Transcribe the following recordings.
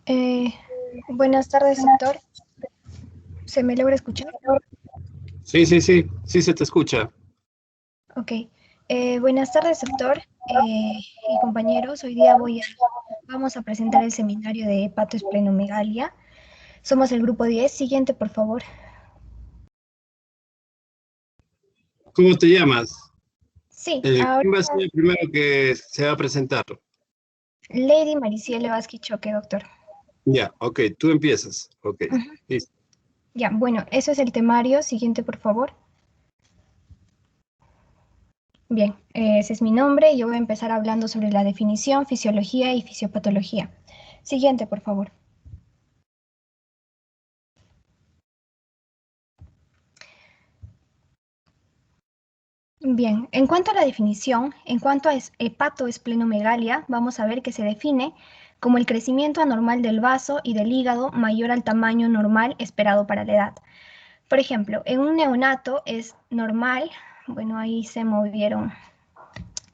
Eh, Buenas tardes, doctor. ¿Se me logra escuchar? Sí, se te escucha. Ok. Buenas tardes, doctor y compañeros. Hoy día vamos a presentar el seminario de hepatoesplenomegalia. Somos el grupo 10. Siguiente, por favor. ¿Cómo te llamas? Sí, ahora ¿Quién va a ser el primero que se va a presentar? Lady Mariciele Vázquez Choque, doctor. Ya, ok, tú empiezas. Ok, Ujú. listo. Ya, bueno, eso es el temario. Siguiente, por favor. Bien, ese es mi nombre y yo voy a empezar hablando sobre la definición, fisiología y fisiopatología. Siguiente, por favor. Bien, en cuanto a la definición, en cuanto a hepatoesplenomegalia, vamos a ver que se define como el crecimiento anormal del vaso y del hígado mayor al tamaño normal esperado para la edad. Por ejemplo, en un neonato es normal, bueno, ahí se movieron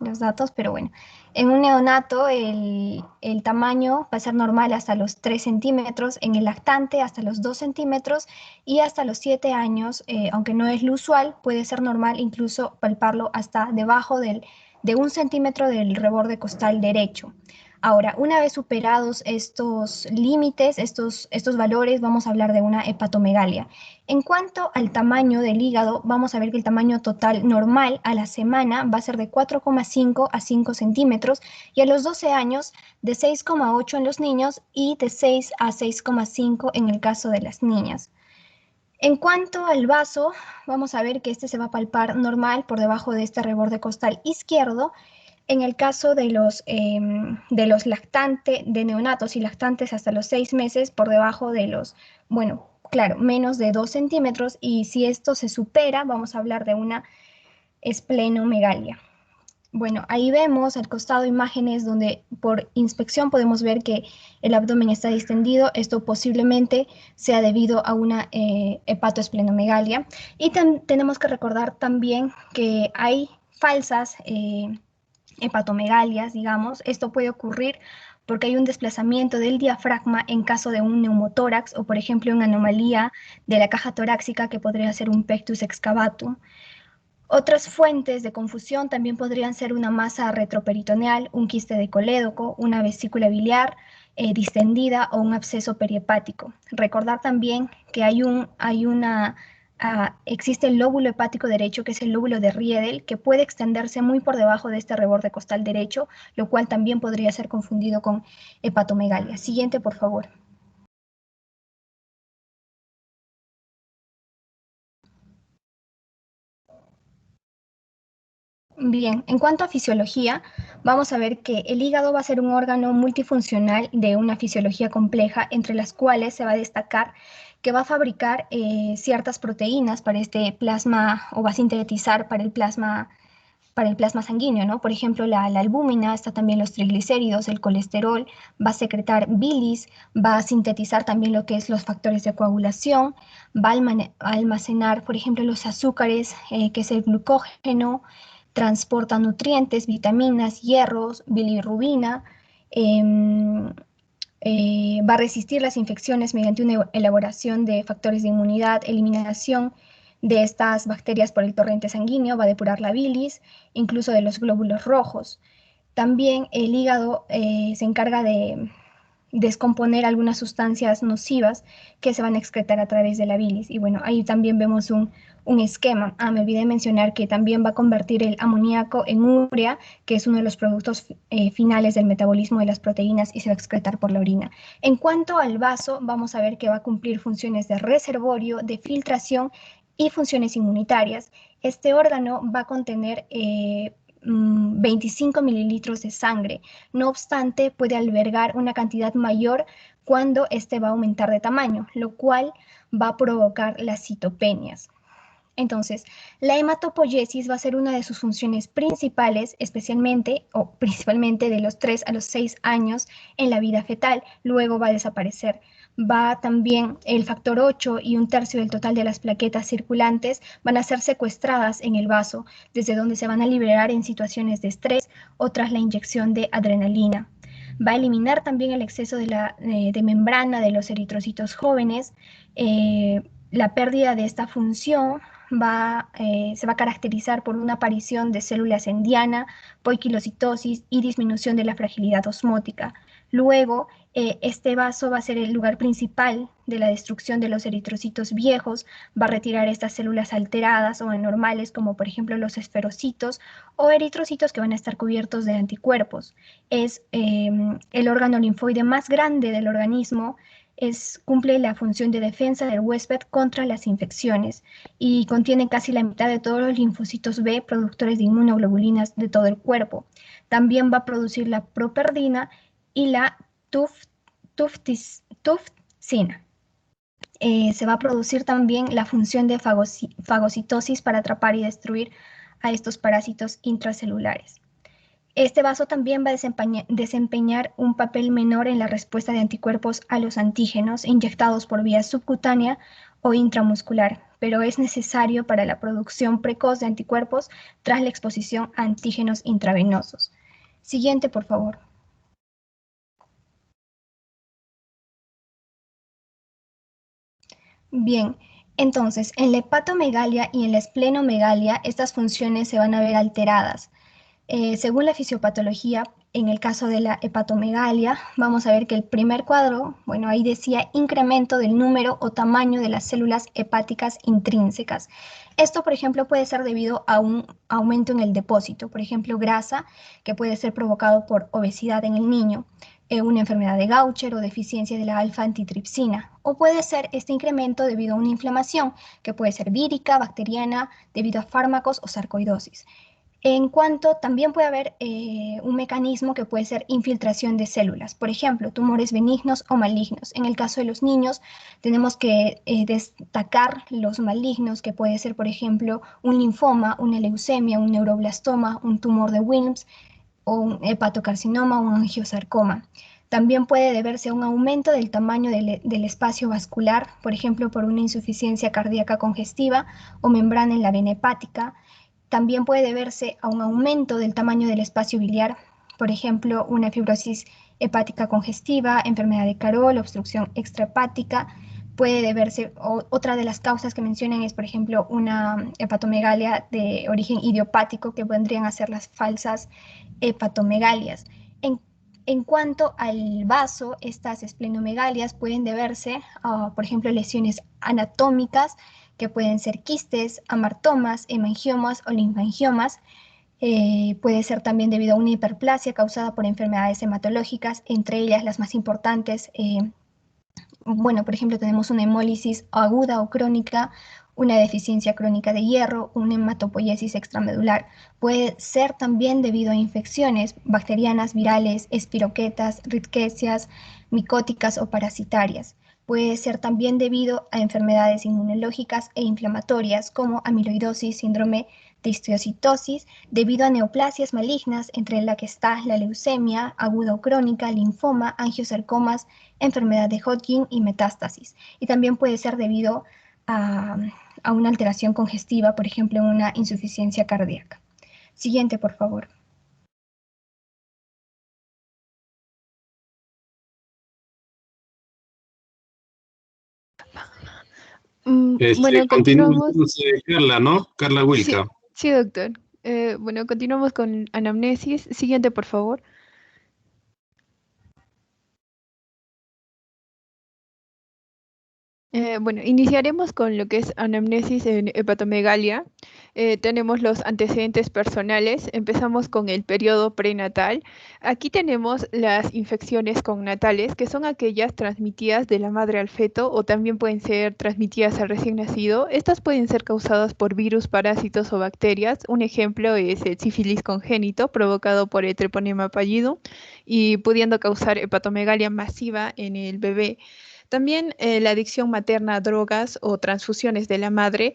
los datos, pero bueno, en un neonato el tamaño va a ser normal hasta los 3 centímetros, en el lactante hasta los 2 centímetros y hasta los 7 años, aunque no es lo usual, puede ser normal incluso palparlo hasta debajo de 1 centímetro del reborde costal derecho. Ahora, una vez superados estos límites, estos valores, vamos a hablar de una hepatomegalia. En cuanto al tamaño del hígado, vamos a ver que el tamaño total normal a la semana va a ser de 4,5 a 5 centímetros y a los 12 años de 6,8 en los niños y de 6 a 6,5 en el caso de las niñas. En cuanto al vaso, vamos a ver que este se va a palpar normal por debajo de este reborde costal izquierdo. En el caso de los lactantes, de neonatos y lactantes hasta los 6 meses, por debajo de los, bueno, claro, menos de 2 centímetros, y si esto se supera, vamos a hablar de una esplenomegalia. Bueno, ahí vemos al costado imágenes donde por inspección podemos ver que el abdomen está distendido. Esto posiblemente sea debido a una hepatoesplenomegalia. Y tenemos que recordar también que hay falsas hepatomegalias, digamos. Esto puede ocurrir porque hay un desplazamiento del diafragma en caso de un neumotórax o, por ejemplo, una anomalía de la caja torácica que podría ser un pectus excavatum. Otras fuentes de confusión también podrían ser una masa retroperitoneal, un quiste de colédoco, una vesícula biliar distendida o un absceso perihepático. Recordar también que existe el lóbulo hepático derecho, que es el lóbulo de Riedel, que puede extenderse muy por debajo de este reborde costal derecho, lo cual también podría ser confundido con hepatomegalia. Siguiente, por favor. Bien, en cuanto a fisiología, vamos a ver que el hígado va a ser un órgano multifuncional de una fisiología compleja, entre las cuales se va a destacar que va a fabricar ciertas proteínas para este plasma o va a sintetizar para el plasma sanguíneo, ¿no? Por ejemplo, la albúmina, está también los triglicéridos, el colesterol, va a secretar bilis, va a sintetizar también lo que es los factores de coagulación, va a almacenar, por ejemplo, los azúcares, que es el glucógeno, transporta nutrientes, vitaminas, hierros, bilirrubina, eh, va a resistir las infecciones mediante una elaboración de factores de inmunidad, eliminación de estas bacterias por el torrente sanguíneo, va a depurar la bilis, incluso de los glóbulos rojos. También el hígado se encarga de descomponer algunas sustancias nocivas que se van a excretar a través de la bilis. Y bueno, ahí también vemos un esquema. Me olvidé mencionar que también va a convertir el amoníaco en urea, que es uno de los productos finales del metabolismo de las proteínas y se va a excretar por la orina. En cuanto al vaso, vamos a ver que va a cumplir funciones de reservorio, de filtración y funciones inmunitarias. Este órgano va a contener 25 mililitros de sangre. No obstante, puede albergar una cantidad mayor cuando este va a aumentar de tamaño, lo cual va a provocar las citopenias. Entonces, la hematopoiesis va a ser una de sus funciones principales, especialmente o principalmente de los 3 a los 6 años en la vida fetal. Luego va a desaparecer. Va también el factor 8 y 1/3 del total de las plaquetas circulantes van a ser secuestradas en el vaso, desde donde se van a liberar en situaciones de estrés o tras la inyección de adrenalina. Va a eliminar también el exceso de membrana de los eritrocitos jóvenes. La pérdida de esta función se va a caracterizar por una aparición de células en diana, poiquilocitosis y disminución de la fragilidad osmótica. Luego, este vaso va a ser el lugar principal de la destrucción de los eritrocitos viejos, va a retirar estas células alteradas o anormales, como por ejemplo los esferocitos o eritrocitos que van a estar cubiertos de anticuerpos. Es el órgano linfoide más grande del organismo, cumple la función de defensa del huésped contra las infecciones y contiene casi la mitad de todos los linfocitos B productores de inmunoglobulinas de todo el cuerpo. También va a producir la properdina y la tufticina. Se va a producir también la función de fagocitosis para atrapar y destruir a estos parásitos intracelulares. Este vaso también va a desempeñar un papel menor en la respuesta de anticuerpos a los antígenos inyectados por vía subcutánea o intramuscular, pero es necesario para la producción precoz de anticuerpos tras la exposición a antígenos intravenosos. Siguiente, por favor. Bien, entonces, en la hepatomegalia y en la esplenomegalia, estas funciones se van a ver alteradas. Según la fisiopatología, en el caso de la hepatomegalia, vamos a ver que el primer cuadro, bueno, ahí decía incremento del número o tamaño de las células hepáticas intrínsecas. Esto, por ejemplo, puede ser debido a un aumento en el depósito, por ejemplo, grasa, que puede ser provocado por obesidad en el niño, una enfermedad de Gaucher o deficiencia de la alfa-antitripsina, o puede ser este incremento debido a una inflamación, que puede ser vírica, bacteriana, debido a fármacos o sarcoidosis. En cuanto también puede haber un mecanismo que puede ser infiltración de células, por ejemplo, tumores benignos o malignos. En el caso de los niños, tenemos que destacar los malignos, que puede ser, por ejemplo, un linfoma, una leucemia, un neuroblastoma, un tumor de Wilms, o un hepatocarcinoma o un angiosarcoma. También puede deberse a un aumento del tamaño del espacio vascular, por ejemplo, por una insuficiencia cardíaca congestiva o membrana en la vena hepática. También puede deberse a un aumento del tamaño del espacio biliar, por ejemplo, una fibrosis hepática congestiva, enfermedad de Carol, obstrucción extrahepática. Puede deberse, otra de las causas que mencionan es, por ejemplo, una hepatomegalia de origen idiopático, que vendrían a ser las falsas hepatomegalias. En cuanto al vaso, estas esplenomegalias pueden deberse a, por ejemplo, lesiones anatómicas, que pueden ser quistes, amartomas, hemangiomas o linfangiomas. Puede ser también debido a una hiperplasia causada por enfermedades hematológicas, entre ellas las más importantes. Bueno, por ejemplo, tenemos una hemólisis aguda o crónica, una deficiencia crónica de hierro, una hematopoiesis extramedular. Puede ser también debido a infecciones bacterianas, virales, espiroquetas, ricketsias, micóticas o parasitarias. Puede ser también debido a enfermedades inmunológicas e inflamatorias como amiloidosis, síndrome de histiocytosis, debido a neoplasias malignas, entre la que está la leucemia aguda o crónica, linfoma, angiosarcomas, enfermedad de Hodgkin y metástasis. Y también puede ser debido a una alteración congestiva, por ejemplo, una insuficiencia cardíaca. Siguiente, por favor. Bueno, Continuamos continuamos. entonces, Carla, ¿no? Carla Sí, Wilca. sí, doctor. Bueno, continuamos con anamnesis. Siguiente, por favor. Bueno, iniciaremos con lo que es anamnesis en hepatomegalia. Tenemos los antecedentes personales. Empezamos con el periodo prenatal. Aquí tenemos las infecciones connatales, que son aquellas transmitidas de la madre al feto o también pueden ser transmitidas al recién nacido. Estas pueden ser causadas por virus, parásitos o bacterias. Un ejemplo es el sífilis congénito provocado por el treponema pallidum y pudiendo causar hepatomegalia masiva en el bebé. También la adicción materna a drogas o transfusiones de la madre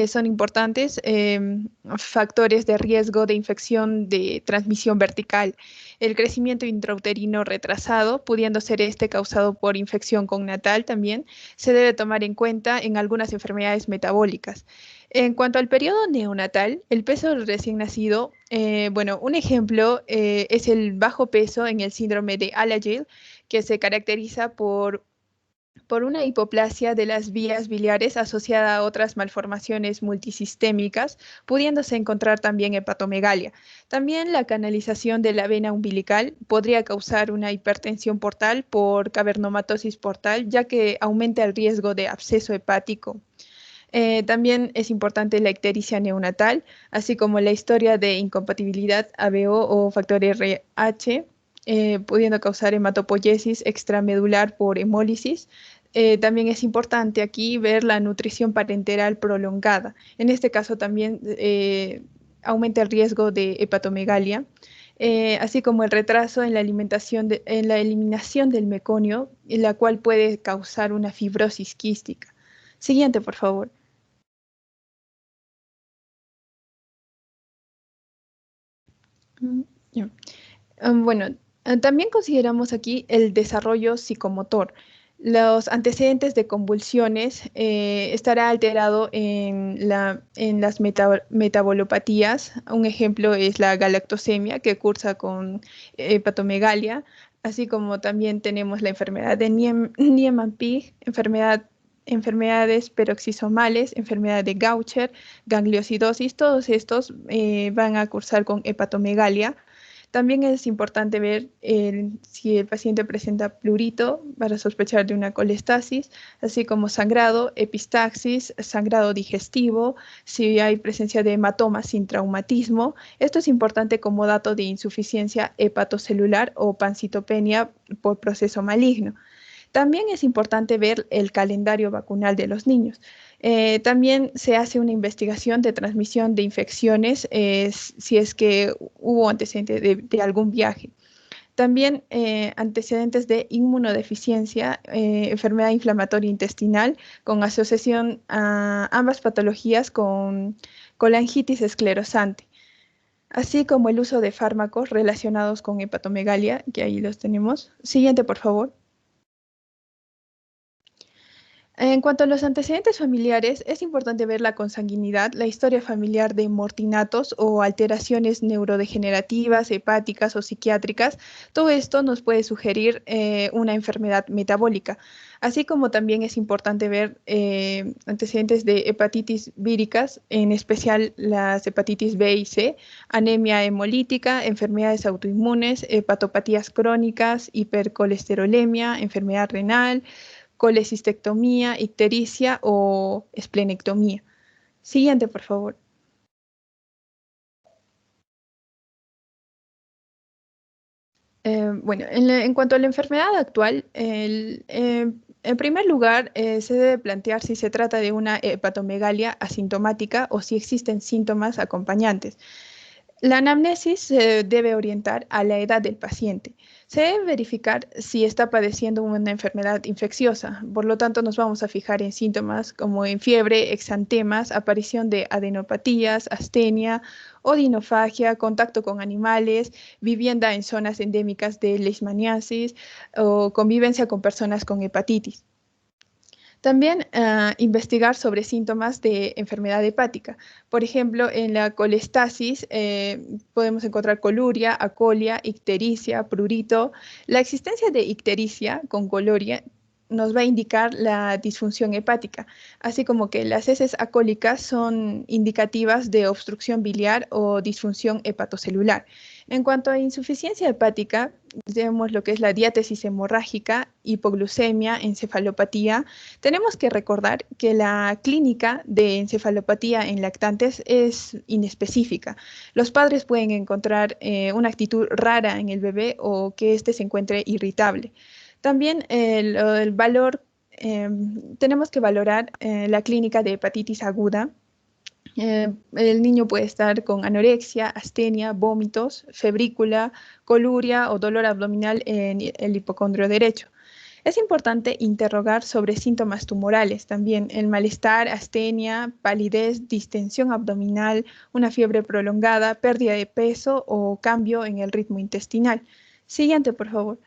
son importantes factores de riesgo de infección de transmisión vertical. El crecimiento intrauterino retrasado, pudiendo ser este causado por infección connatal también, se debe tomar en cuenta en algunas enfermedades metabólicas. En cuanto al periodo neonatal, el peso del recién nacido, bueno, un ejemplo es el bajo peso en el síndrome de Alagille, que se caracteriza por una hipoplasia de las vías biliares asociada a otras malformaciones multisistémicas, pudiéndose encontrar también hepatomegalia. También la canalización de la vena umbilical podría causar una hipertensión portal por cavernomatosis portal, ya que aumenta el riesgo de absceso hepático. También es importante la ictericia neonatal, así como la historia de incompatibilidad ABO o factor RH, pudiendo causar hematopoiesis extramedular por hemólisis. También es importante aquí ver la nutrición parenteral prolongada. En este caso también aumenta el riesgo de hepatomegalia. Así como el retraso en la alimentación en la eliminación del meconio, la cual puede causar una fibrosis quística. Siguiente, por favor. Ya. Bueno, también consideramos aquí el desarrollo psicomotor. Los antecedentes de convulsiones estará alterado en las metabolopatías. Un ejemplo es la galactosemia que cursa con hepatomegalia, así como también tenemos la enfermedad de Niemann-Pick, enfermedades peroxisomales, enfermedad de Gaucher, gangliosidosis. Todos estos van a cursar con hepatomegalia. También es importante ver si el paciente presenta plurito para sospechar de una colestasis, así como sangrado, epistaxis, sangrado digestivo, si hay presencia de hematomas sin traumatismo. Esto es importante como dato de insuficiencia hepatocelular o pancitopenia por proceso maligno. También es importante ver el calendario vacunal de los niños. También se hace una investigación de transmisión de infecciones si es que hubo antecedentes de algún viaje. También antecedentes de inmunodeficiencia, enfermedad inflamatoria intestinal con asociación a ambas patologías con colangitis esclerosante, así como el uso de fármacos relacionados con hepatomegalia, que ahí los tenemos. Siguiente, por favor. En cuanto a los antecedentes familiares, es importante ver la consanguinidad, la historia familiar de mortinatos o alteraciones neurodegenerativas, hepáticas o psiquiátricas. Todo esto nos puede sugerir una enfermedad metabólica, así como también es importante ver antecedentes de hepatitis víricas, en especial las hepatitis B y C, anemia hemolítica, enfermedades autoinmunes, hepatopatías crónicas, hipercolesterolemia, enfermedad renal, colecistectomía, ictericia o esplenectomía. Siguiente, por favor. Bueno, en cuanto a la enfermedad actual, en primer lugar, se debe plantear si se trata de una hepatomegalia asintomática o si existen síntomas acompañantes. La anamnesis se debe orientar a la edad del paciente. Se debe verificar si está padeciendo una enfermedad infecciosa. Por lo tanto, nos vamos a fijar en síntomas como en fiebre, exantemas, aparición de adenopatías, astenia, odinofagia, contacto con animales, vivienda en zonas endémicas de leishmaniasis o convivencia con personas con hepatitis. También investigar sobre síntomas de enfermedad hepática. Por ejemplo, en la colestasis podemos encontrar coluria, acolia, ictericia, prurito. La existencia de ictericia con coluria nos va a indicar la disfunción hepática, así como que las heces acólicas son indicativas de obstrucción biliar o disfunción hepatocelular. En cuanto a insuficiencia hepática, tenemos lo que es la diátesis hemorrágica, hipoglucemia, encefalopatía. Tenemos que recordar que la clínica de encefalopatía en lactantes es inespecífica. Los padres pueden encontrar una actitud rara en el bebé o que éste se encuentre irritable. También el valor, tenemos que valorar la clínica de hepatitis aguda. El niño puede estar con anorexia, astenia, vómitos, febrícula, coluria o dolor abdominal en el hipocondrio derecho. Es importante interrogar sobre síntomas tumorales también, el malestar, astenia, palidez, distensión abdominal, una fiebre prolongada, pérdida de peso o cambio en el ritmo intestinal. Siguiente, por favor.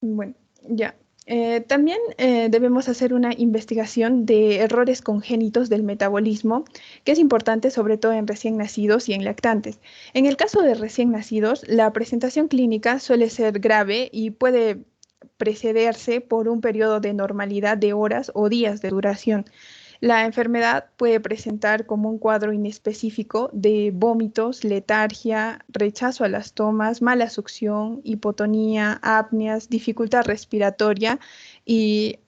Bueno, ya. También debemos hacer una investigación de errores congénitos del metabolismo, que es importante sobre todo en recién nacidos y en lactantes. En el caso de recién nacidos, la presentación clínica suele ser grave y puede precederse por un periodo de normalidad de horas o días de duración. La enfermedad puede presentar como un cuadro inespecífico de vómitos, letargia, rechazo a las tomas, mala succión, hipotonía, apneas, dificultad respiratoria y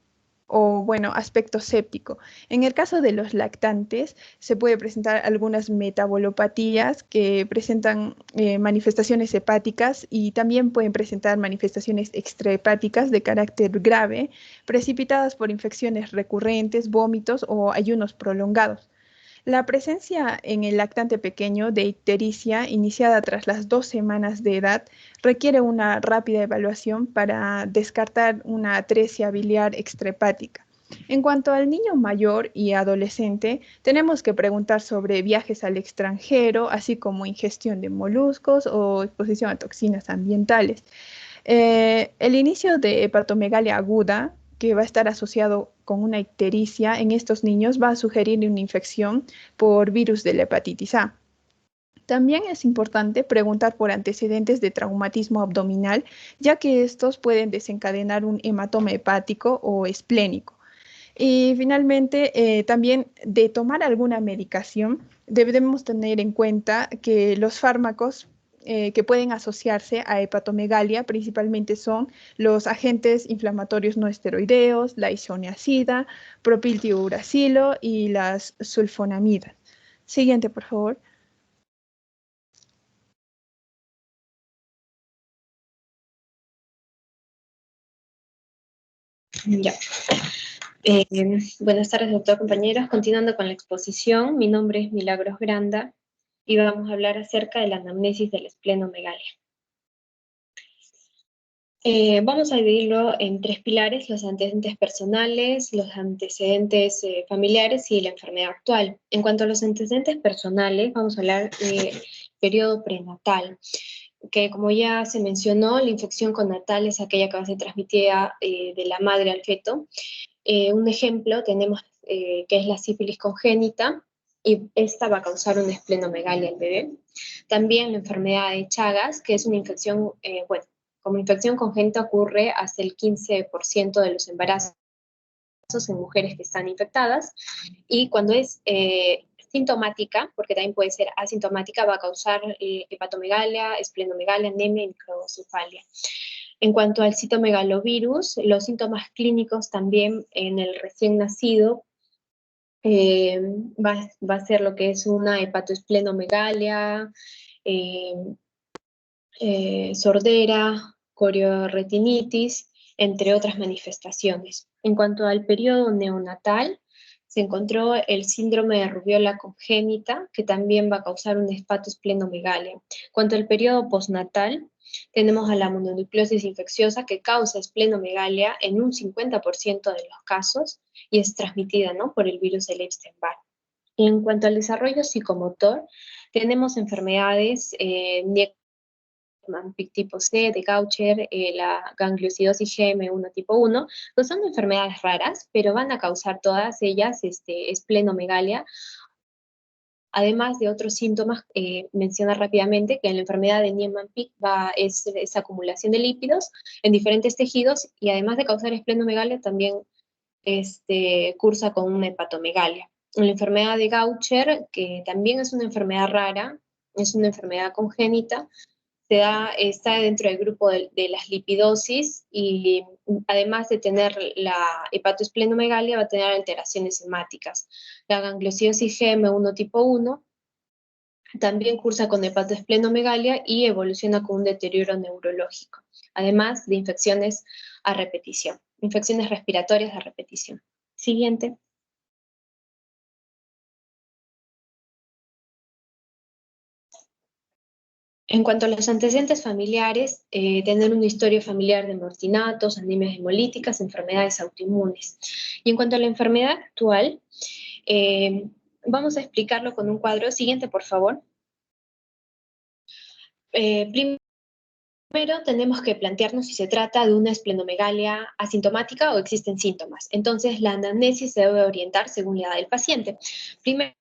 o bueno, aspecto séptico. En el caso de los lactantes, se puede presentar algunas metabolopatías que presentan manifestaciones hepáticas y también pueden presentar manifestaciones extrahepáticas de carácter grave, precipitadas por infecciones recurrentes, vómitos o ayunos prolongados. La presencia en el lactante pequeño de ictericia iniciada tras las 2 semanas de edad requiere una rápida evaluación para descartar una atresia biliar extrahepática. En cuanto al niño mayor y adolescente, tenemos que preguntar sobre viajes al extranjero, así como ingestión de moluscos o exposición a toxinas ambientales. El inicio de hepatomegalia aguda, que va a estar asociado con una ictericia en estos niños, va a sugerir una infección por virus de la hepatitis A. También es importante preguntar por antecedentes de traumatismo abdominal, ya que estos pueden desencadenar un hematoma hepático o esplénico. Y finalmente, también de tomar alguna medicación, debemos tener en cuenta que los fármacos que pueden asociarse a hepatomegalia principalmente son los agentes inflamatorios no esteroideos, la isoniazida, propiltiuracilo y las sulfonamidas. Siguiente, por favor. Ya. Buenas tardes, doctor, compañeros. Continuando con la exposición, mi nombre es Milagros Granda y vamos a hablar acerca de la anamnesis del esplenomegalia. Vamos a dividirlo en 3 pilares: los antecedentes personales, los antecedentes familiares y la enfermedad actual. En cuanto a los antecedentes personales, vamos a hablar del periodo prenatal, que como ya se mencionó, la infección connatal es aquella que va a ser transmitida de la madre al feto. Un ejemplo tenemos que es la sífilis congénita, y esta va a causar una esplenomegalia al bebé. También la enfermedad de Chagas, que es una infección, como infección congénita ocurre hasta el 15% de los embarazos en mujeres que están infectadas, y cuando es sintomática, porque también puede ser asintomática, va a causar hepatomegalia, esplenomegalia, anemia y microcefalia. En cuanto al citomegalovirus, los síntomas clínicos también en el recién nacido va a ser lo que es una hepatoesplenomegalia, sordera, corioretinitis, entre otras manifestaciones. En cuanto al periodo neonatal, se encontró el síndrome de rubiola congénita, que también va a causar un hepatoesplenomegalia. En cuanto al periodo postnatal, tenemos a la mononucleosis infecciosa, que causa esplenomegalia en un 50% de los casos y es transmitida, ¿no?, por el virus del Epstein-Barr. En cuanto al desarrollo psicomotor, tenemos enfermedades Niemann-Pick tipo C, de Gaucher, la gangliosidosis GM1 tipo 1, que son enfermedades raras, pero van a causar todas ellas esplenomegalia. Además de otros síntomas, menciona rápidamente que en la enfermedad de Niemann-Pick es acumulación de lípidos en diferentes tejidos, y además de causar esplenomegalia, también cursa con una hepatomegalia. En la enfermedad de Gaucher, que también es una enfermedad rara, es una enfermedad congénita, está dentro del grupo de las lipidosis, y además de tener la hepatoesplenomegalia, va a tener alteraciones hemáticas. La gangliosidosis GM1 tipo 1 también cursa con hepatoesplenomegalia y evoluciona con un deterioro neurológico, además de infecciones a repetición, infecciones respiratorias a repetición. Siguiente. En cuanto a los antecedentes familiares, tener una historia familiar de mortinatos, anemias hemolíticas, enfermedades autoinmunes. Y en cuanto a la enfermedad actual, vamos a explicarlo con un cuadro. Siguiente, por favor. Primero tenemos que plantearnos si se trata de una esplenomegalia asintomática o existen síntomas. Entonces, la anamnesis se debe orientar según la edad del paciente. Primero,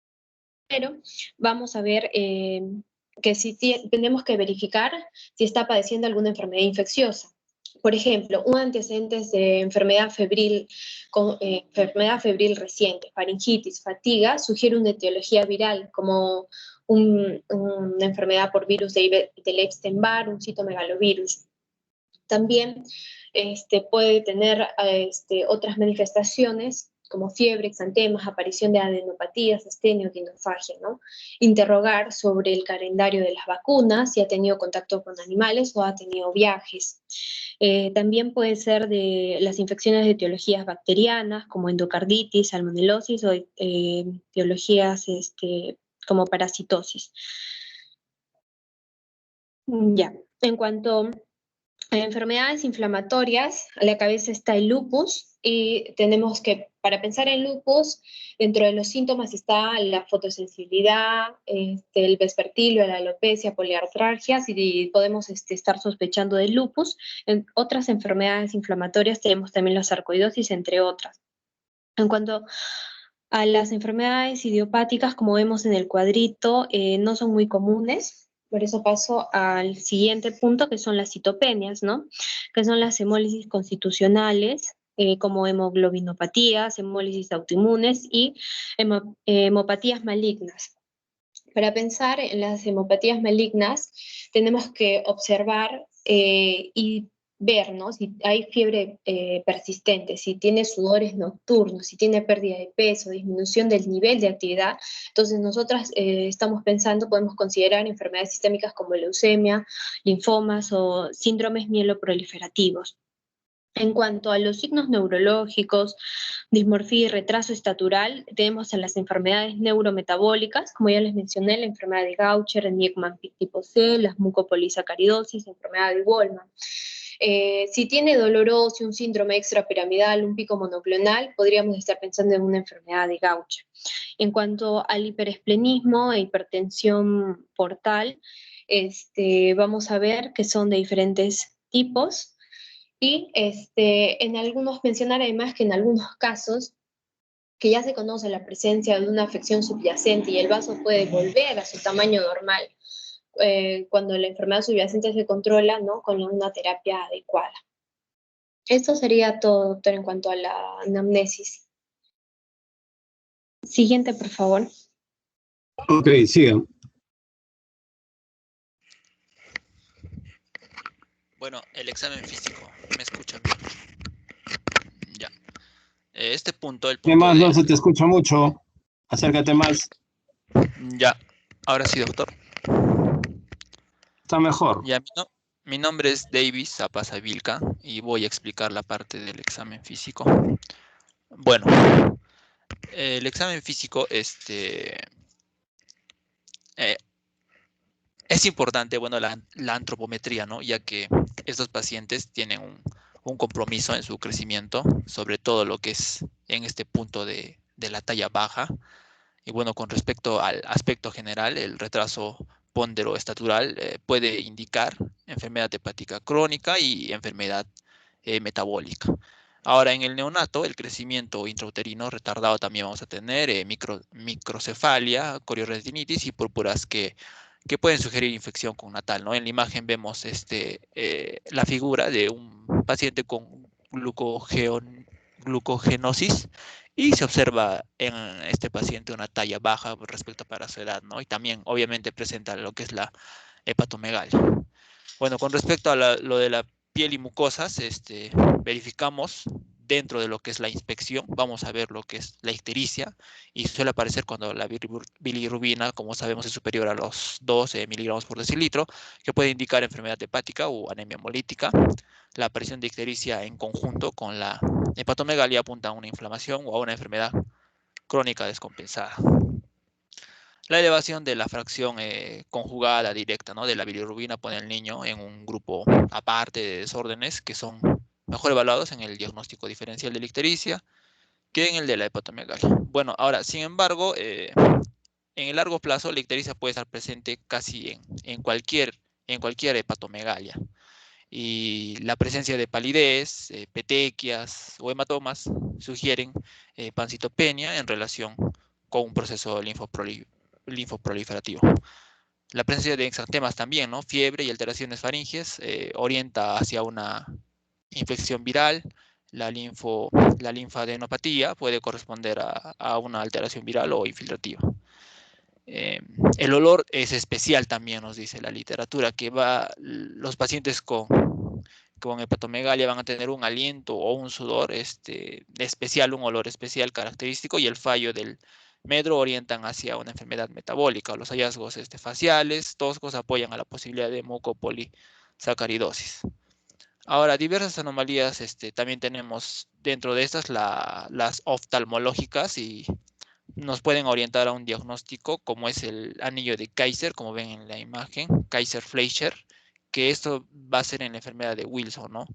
vamos a ver que si tenemos que verificar si está padeciendo alguna enfermedad infecciosa. Por ejemplo, un antecedente de enfermedad febril reciente, faringitis, fatiga, sugiere una etiología viral como una enfermedad por virus de Epstein-Barr, un citomegalovirus. También puede tener otras manifestaciones como fiebre, exantemas, aparición de adenopatías, astenia o tinofagia, ¿no? Interrogar sobre el calendario de las vacunas, si ha tenido contacto con animales o ha tenido viajes. También puede ser de las infecciones de etiologías bacterianas, como endocarditis, salmonelosis o etiologías como parasitosis. Ya, en cuanto enfermedades inflamatorias, a la cabeza está el lupus y tenemos que, para pensar en lupus, dentro de los síntomas está la fotosensibilidad, el vespertilio, la alopecia, poliartralgias y podemos estar sospechando de lupus. En otras enfermedades inflamatorias tenemos también la sarcoidosis, entre otras. En cuanto a las enfermedades idiopáticas, como vemos en el cuadrito, no son muy comunes. Por eso paso al siguiente punto, que son las citopenias, ¿no? Que son las hemólisis constitucionales, como hemoglobinopatías, hemólisis autoinmunes y hemopatías malignas. Para pensar en las hemopatías malignas, tenemos que observar y ver, ¿no? Si hay fiebre persistente, si tiene sudores nocturnos, si tiene pérdida de peso, disminución del nivel de actividad. Entonces, nosotras estamos pensando, podemos considerar enfermedades sistémicas como leucemia, linfomas o síndromes mieloproliferativos. En cuanto a los signos neurológicos, dismorfia y retraso estatural, tenemos a las enfermedades neurometabólicas, como ya les mencioné, la enfermedad de Gaucher, el Niemann-Pick tipo C, las mucopolisacaridosis, la enfermedad de Wolman. Si tiene dolor óseo, un síndrome extrapiramidal, un pico monoclonal, podríamos estar pensando en una enfermedad de Gaucher. En cuanto al hiperesplenismo e hipertensión portal, vamos a ver que son de diferentes tipos. Y mencionar además que en algunos casos que ya se conoce la presencia de una afección subyacente y el vaso puede volver a su tamaño normal cuando la enfermedad subyacente se controla, ¿no? Con una terapia adecuada. Esto sería todo, doctor, en cuanto a la anamnesis. Siguiente, por favor. Ok, sigan. Bueno, el examen físico, ¿me escuchan bien? Ya. Este punto, el ¿Qué punto más? de... No se te escucha mucho. Acércate más. Ya, ahora sí, doctor. Está mejor. Ya, mi nombre es Davis Zapaza Vilca y voy a explicar la parte del examen físico. Bueno, el examen físico, es importante, bueno, la antropometría, ¿no? Ya que estos pacientes tienen un compromiso en su crecimiento, sobre todo lo que es en este punto de la talla baja. Y bueno, con respecto al aspecto general, el retraso ponderoestatural puede indicar enfermedad hepática crónica y enfermedad metabólica. Ahora, en el neonato, el crecimiento intrauterino retardado también vamos a tener microcefalia, coriorretinitis y púrpuras que pueden sugerir infección connatal, ¿no? En la imagen vemos la figura de un paciente con glucogenosis y se observa en este paciente una talla baja respecto para su edad, ¿no? Y también obviamente presenta lo que es la hepatomegalia. Bueno, con respecto a lo de la piel y mucosas, verificamos dentro de lo que es la inspección, vamos a ver lo que es la ictericia y suele aparecer cuando la bilirrubina, como sabemos, es superior a los 12 miligramos por decilitro, que puede indicar enfermedad hepática o anemia hemolítica. La aparición de ictericia en conjunto con la hepatomegalia apunta a una inflamación o a una enfermedad crónica descompensada. La elevación de la fracción conjugada directa, ¿no? De la bilirrubina pone al niño en un grupo aparte de desórdenes que son mejor evaluados en el diagnóstico diferencial de la ictericia que en el de la hepatomegalia. Bueno, ahora, sin embargo, en el largo plazo la ictericia puede estar presente casi en cualquier hepatomegalia. y la presencia de palidez, petequias o hematomas sugieren pancitopenia en relación con un proceso linfoproliferativo. La presencia de exantemas también, ¿no? Fiebre y alteraciones faringes orienta hacia una infección viral. La linfadenopatía puede corresponder a una alteración viral o infiltrativa. El olor es especial también, nos dice la literatura, que los pacientes con hepatomegalia van a tener un aliento o un sudor especial, un olor especial característico, y el fallo del medro orientan hacia una enfermedad metabólica. Los hallazgos faciales, toscos, apoyan a la posibilidad de mucopolisacaridosis. Ahora, diversas anomalías también tenemos dentro de estas, las oftalmológicas, y nos pueden orientar a un diagnóstico como es el anillo de Kaiser, como ven en la imagen, Kaiser-Fleischer, que esto va a ser en la enfermedad de Wilson, ¿no?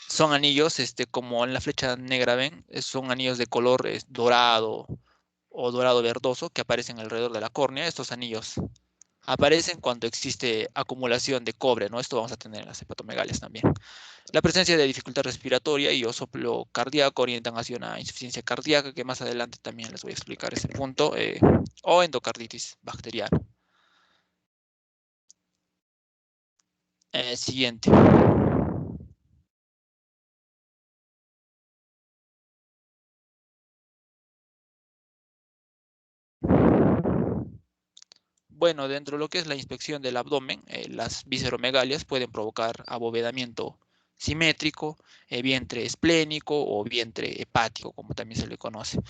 Son anillos, como en la flecha negra ven, son anillos de color dorado o dorado verdoso que aparecen alrededor de la córnea. Estos anillos aparecen cuando existe acumulación de cobre, ¿no? Esto vamos a tener en las hepatomegalias también. La presencia de dificultad respiratoria y o soplo cardíaco orientan hacia una insuficiencia cardíaca, que más adelante también les voy a explicar ese punto, o endocarditis bacteriana. Siguiente. Bueno, dentro de lo que es la inspección del abdomen, las visceromegalias pueden provocar abovedamiento simétrico, vientre esplénico o vientre hepático, como también se le conoce.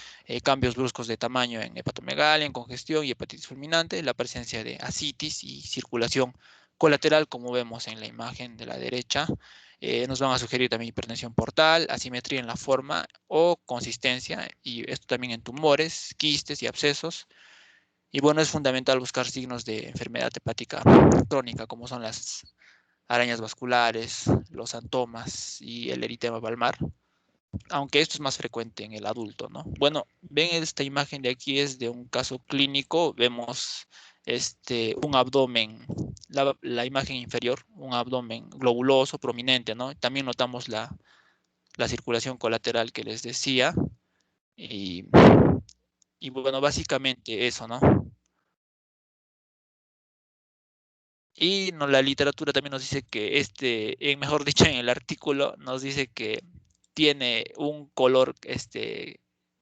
Cambios bruscos de tamaño en hepatomegalia, en congestión y hepatitis fulminante, la presencia de ascitis y circulación colateral, como vemos en la imagen de la derecha. Nos van a sugerir también hipertensión portal, asimetría en la forma o consistencia, y esto también en tumores, quistes y abscesos. Y bueno, es fundamental buscar signos de enfermedad hepática crónica, como son las arañas vasculares, los santomas y el eritema palmar, aunque esto es más frecuente en el adulto, ¿no? Bueno, ven esta imagen de aquí, es de un caso clínico. Vemos un abdomen, la imagen inferior, un abdomen globuloso, prominente, ¿no? También notamos la circulación colateral que les decía. Y bueno, básicamente eso, ¿no? Y la literatura también nos dice que mejor dicho, en el artículo nos dice que tiene un color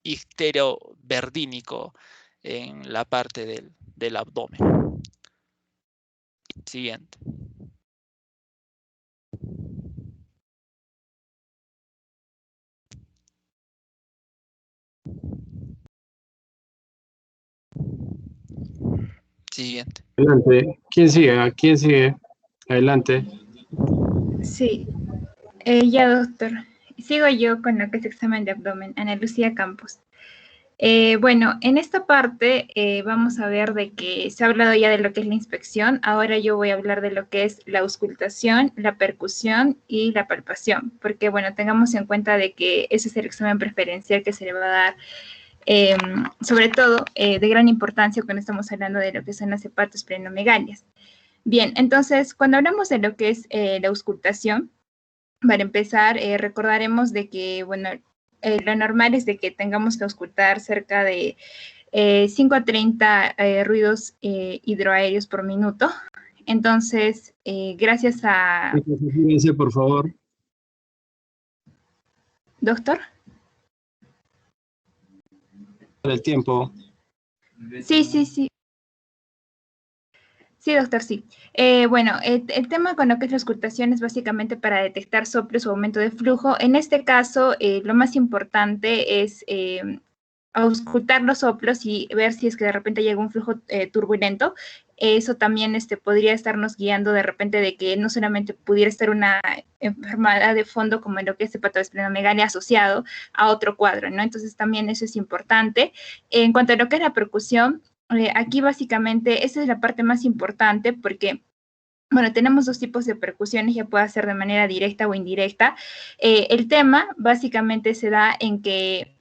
ictero-verdínico en la parte del abdomen. Siguiente. Siguiente. Adelante. ¿Quién sigue? ¿Quién sigue? Adelante. Sí, ya doctor. Sigo yo con lo que es examen de abdomen, Ana Lucía Campos. Bueno, en esta parte vamos a ver de que se ha hablado ya de lo que es la inspección. Ahora yo voy a hablar de lo que es la auscultación, la percusión y la palpación, porque bueno, tengamos en cuenta de que ese es el examen preferencial que se le va a dar, sobre todo de gran importancia cuando estamos hablando de lo que son las hepatosplenomegalías. Bien, entonces cuando hablamos de lo que es la auscultación, para empezar, recordaremos de que, bueno, lo normal es de que tengamos que auscultar cerca de 5 a 30 ruidos hidroaéreos por minuto. Entonces, gracias a... Fíjense, por favor. ¿Doctor? El tiempo. Sí, sí, sí. Sí, doctor, sí. Bueno, el tema con lo que es la auscultación es básicamente para detectar soplos o aumento de flujo. En este caso, lo más importante es auscultar los soplos y ver si es que de repente llega un flujo turbulento. Eso también podría estarnos guiando de repente de que no solamente pudiera estar una enfermedad de fondo como en lo que es hepatosplenomegalia asociado a otro cuadro, ¿no? Entonces también eso es importante. En cuanto a lo que es la percusión, aquí básicamente esa es la parte más importante porque, bueno, tenemos dos tipos de percusiones, ya puede ser de manera directa o indirecta. El tema básicamente se da en que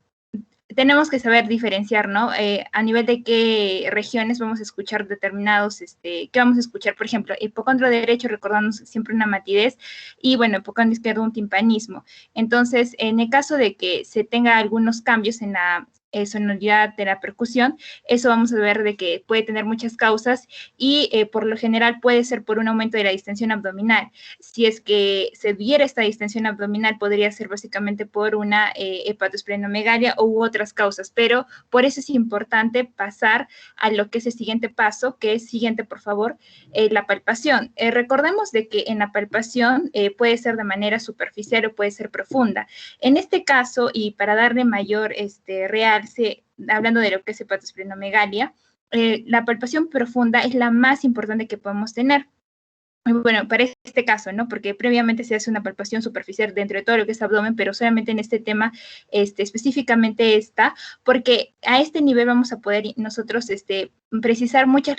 tenemos que saber diferenciar, ¿no? A nivel de qué regiones vamos a escuchar determinados, ¿qué vamos a escuchar? Por ejemplo, hipocondrio derecho, recordamos siempre una matidez, y bueno, hipocondrio izquierdo, un timpanismo. Entonces, en el caso de que se tenga algunos cambios en la sonoridad de la percusión, eso vamos a ver de que puede tener muchas causas y por lo general puede ser por un aumento de la distensión abdominal. Si es que se viera esta distensión abdominal, podría ser básicamente por una hepatoesplenomegalia u otras causas, pero por eso es importante pasar a lo que es el siguiente paso, que es siguiente, por favor, la palpación. Recordemos de que en la palpación puede ser de manera superficial o puede ser profunda. En este caso, y para darle mayor realce, hablando de lo que es hepatoesplenomegalia, la palpación profunda es la más importante que podemos tener. Bueno, para este caso, ¿no? Porque previamente se hace una palpación superficial dentro de todo lo que es abdomen, pero solamente en este tema, específicamente esta, porque a este nivel vamos a poder nosotros, precisar muchas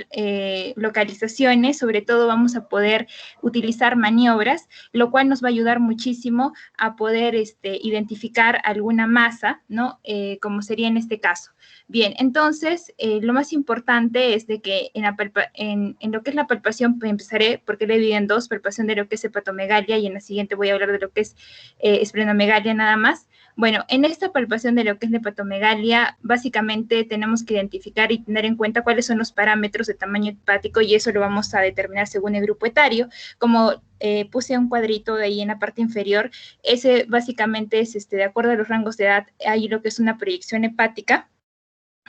localizaciones, sobre todo vamos a poder utilizar maniobras, lo cual nos va a ayudar muchísimo a poder identificar alguna masa, ¿no? Como sería en este caso. Bien, entonces, lo más importante es de que en lo que es la palpación, pues empezaré, porque le dividí en dos, palpación de lo que es hepatomegalia, y en la siguiente voy a hablar de lo que es esplenomegalia nada más. Bueno, en esta palpación de lo que es la hepatomegalia, básicamente tenemos que identificar y tener en cuenta cuáles son los parámetros de tamaño hepático, y eso lo vamos a determinar según el grupo etario. Como puse un cuadrito de ahí en la parte inferior, ese básicamente es, de acuerdo a los rangos de edad, hay lo que es una proyección hepática,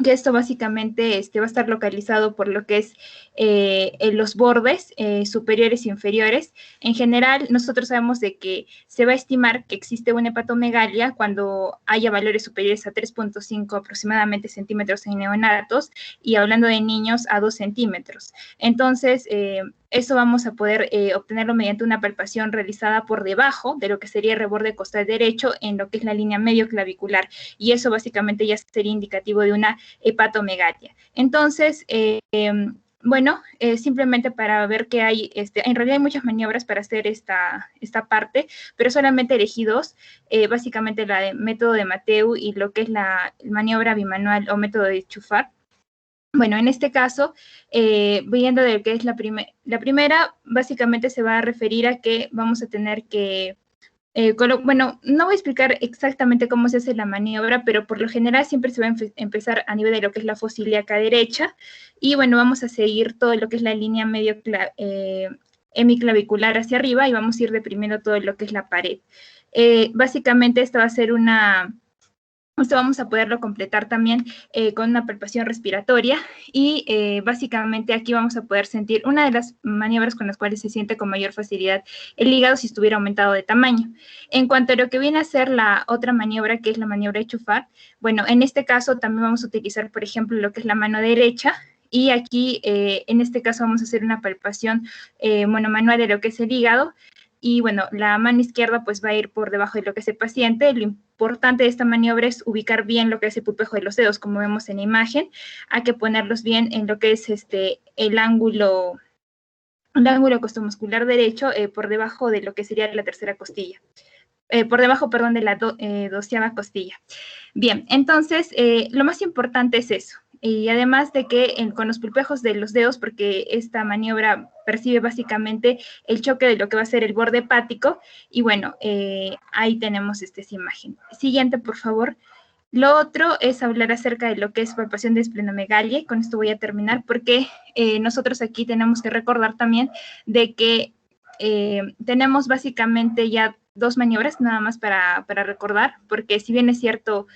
que esto básicamente va a estar localizado por lo que es en los bordes superiores e inferiores. En general, nosotros sabemos de que se va a estimar que existe una hepatomegalia cuando haya valores superiores a 3.5 aproximadamente centímetros en neonatos, y hablando de niños a 2 centímetros. Entonces, eso vamos a poder obtenerlo mediante una palpación realizada por debajo de lo que sería el reborde costal derecho en lo que es la línea medio clavicular, y eso básicamente ya sería indicativo de una hepatomegalia. Entonces, bueno, simplemente para ver que hay, en realidad hay muchas maniobras para hacer esta parte, pero solamente elegí dos, básicamente la de método de Mateu y lo que es la maniobra bimanual o método de Chufat. Bueno, en este caso, viendo de lo que es la primera, básicamente se va a referir a que vamos a tener que, bueno, no voy a explicar exactamente cómo se hace la maniobra, pero por lo general siempre se va a empezar a nivel de lo que es la fosa ilíaca derecha, y bueno, vamos a seguir todo lo que es la línea medio hemiclavicular hacia arriba, y vamos a ir deprimiendo todo lo que es la pared. Básicamente esta va a ser esto vamos a poderlo completar también con una palpación respiratoria, y básicamente aquí vamos a poder sentir una de las maniobras con las cuales se siente con mayor facilidad el hígado si estuviera aumentado de tamaño. En cuanto a lo que viene a ser la otra maniobra, que es la maniobra de Chufat, bueno, en este caso también vamos a utilizar, por ejemplo, lo que es la mano derecha, y aquí en este caso vamos a hacer una palpación monomanual de lo que es el hígado. Y bueno, la mano izquierda pues va a ir por debajo de lo que es el paciente. Lo importante de esta maniobra es ubicar bien lo que es el pulpejo de los dedos, como vemos en la imagen. Hay que ponerlos bien en lo que es el ángulo costomuscular derecho, por debajo de lo que sería la tercera costilla. Por debajo, perdón, de la 12ª costilla. Bien, entonces, lo más importante es eso. Y además de que con los pulpejos de los dedos, porque esta maniobra percibe básicamente el choque de lo que va a ser el borde hepático, y bueno, ahí tenemos esta imagen. Siguiente, por favor. Lo otro es hablar acerca de lo que es palpación de esplenomegalia. Con esto voy a terminar, porque nosotros aquí tenemos que recordar también de que tenemos básicamente ya dos maniobras nada más para recordar, porque si bien es cierto,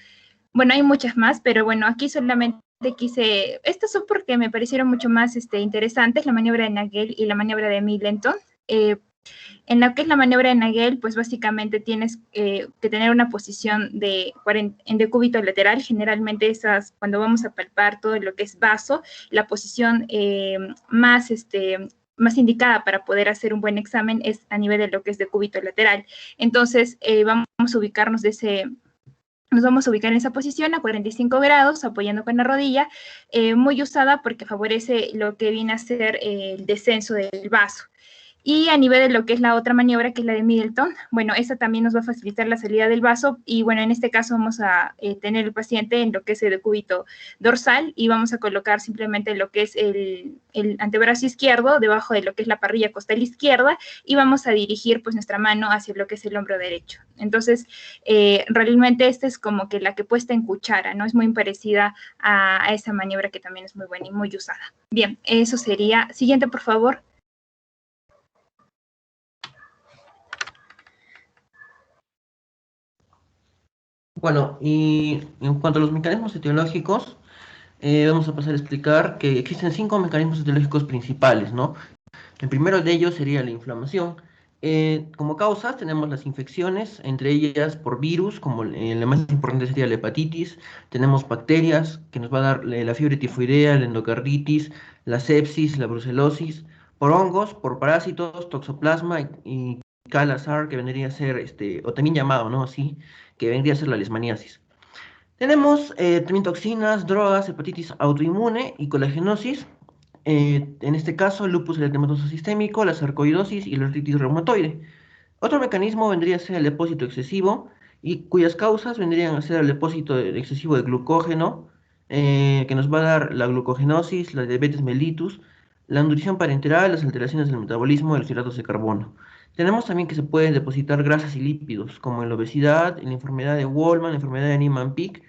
bueno, hay muchas más, pero bueno, aquí solamente quise, estas son porque me parecieron mucho más interesantes, la maniobra de Nagel y la maniobra de Middleton. En lo que es la maniobra de Nagel, pues básicamente tienes que tener una posición de decúbito lateral. Generalmente esas, cuando vamos a palpar todo lo que es vaso, la posición más indicada para poder hacer un buen examen es a nivel de lo que es decúbito lateral. Entonces, vamos a ubicarnos nos vamos a ubicar en esa posición a 45 grados, apoyando con la rodilla, muy usada porque favorece lo que viene a ser el descenso del vaso. Y a nivel de lo que es la otra maniobra, que es la de Middleton, bueno, esa también nos va a facilitar la salida del vaso y bueno, en este caso vamos a tener el paciente en lo que es el decúbito dorsal y vamos a colocar simplemente lo que es el antebrazo izquierdo debajo de lo que es la parrilla costal izquierda y vamos a dirigir pues nuestra mano hacia lo que es el hombro derecho. Entonces, realmente esta es como que la que puesta en cuchara, ¿no? Es muy parecida a esa maniobra que también es muy buena y muy usada. Bien, eso sería. Siguiente, por favor. Bueno, y en cuanto a los mecanismos etiológicos, vamos a pasar a explicar que existen 5 mecanismos etiológicos principales, ¿no? El primero de ellos sería la inflamación. Como causas tenemos las infecciones, entre ellas por virus, como la más importante sería la hepatitis. Tenemos bacterias, que nos va a dar la fiebre tifoidea, la endocarditis, la sepsis, la brucelosis. Por hongos, por parásitos, toxoplasma y Kala-Azar, que vendría a ser, o también llamado, ¿no? Así, que vendría a ser la leishmaniasis. Tenemos también toxinas, drogas, hepatitis autoinmune y colagenosis. En este caso, el lupus eritematoso sistémico, la sarcoidosis y la artritis reumatoide. Otro mecanismo vendría a ser el depósito excesivo, y cuyas causas vendrían a ser el depósito excesivo de glucógeno, que nos va a dar la glucogenosis, la diabetes mellitus, la nutrición parenteral, las alteraciones del metabolismo de los hidratos de carbono. Tenemos también que se pueden depositar grasas y lípidos, como en la obesidad, en la enfermedad de Wolman, la enfermedad de Niemann-Pick,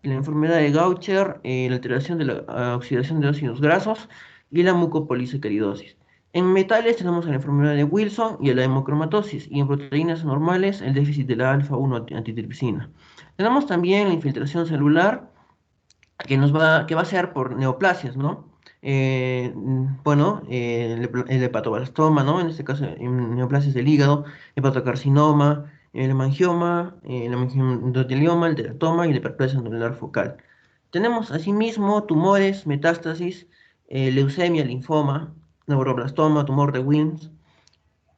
la enfermedad de Gaucher, la alteración de la oxidación de ácidos grasos y la mucopolisacaridosis. En metales tenemos la enfermedad de Wilson y la hemocromatosis, y en proteínas normales el déficit de la alfa-1 antitripsina. Tenemos también la infiltración celular, que va a ser por neoplasias, ¿no? El hepatoblastoma, ¿no? En este caso, neoplasias del hígado, hepatocarcinoma, el hemangioma, el endotelioma, el teratoma y la hiperplasia anular focal. Tenemos asimismo tumores, metástasis, leucemia, linfoma, neuroblastoma, tumor de Wilms.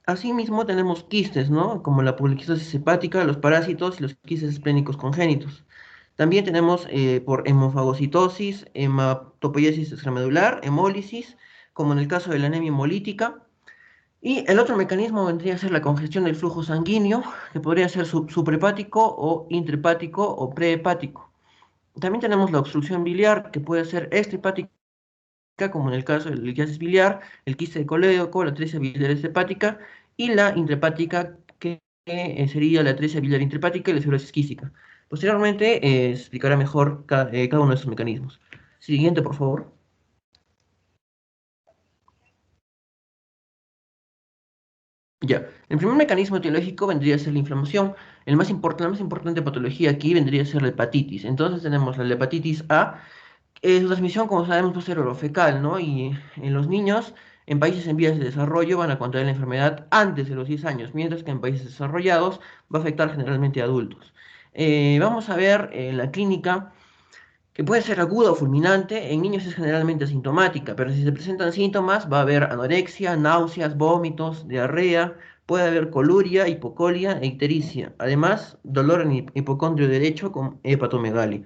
Asimismo tenemos quistes, ¿no? Como la poliquistosis hepática, los parásitos y los quistes esplénicos congénitos. También tenemos por hemofagocitosis, hematopoiesis extramedular, hemólisis, como en el caso de la anemia hemolítica. Y el otro mecanismo vendría a ser la congestión del flujo sanguíneo, que podría ser suprahepático o intrahepático o prehepático. También tenemos la obstrucción biliar, que puede ser extrahepática, como en el caso del liquiasis biliar, el quiste de colédoco, la atresia biliar hepática, y la intrahepática, que sería la atresia biliar intrahepática y la cirrosis quística. Posteriormente se explicará mejor cada uno de estos mecanismos. Siguiente, por favor. Ya, el primer mecanismo etiológico vendría a ser la inflamación. La más importante patología aquí vendría a ser la hepatitis. Entonces tenemos la hepatitis A, su transmisión, como sabemos, puede ser orofecal, ¿no? Y en los niños, en países en vías de desarrollo, van a contraer la enfermedad antes de los 10 años, mientras que en países desarrollados va a afectar generalmente a adultos. Vamos a ver en la clínica que puede ser aguda o fulminante. En niños es generalmente asintomática, pero si se presentan síntomas, va a haber anorexia, náuseas, vómitos, diarrea, puede haber coluria, hipocolia e ictericia. Además, dolor en el hipocondrio derecho con hepatomegalia.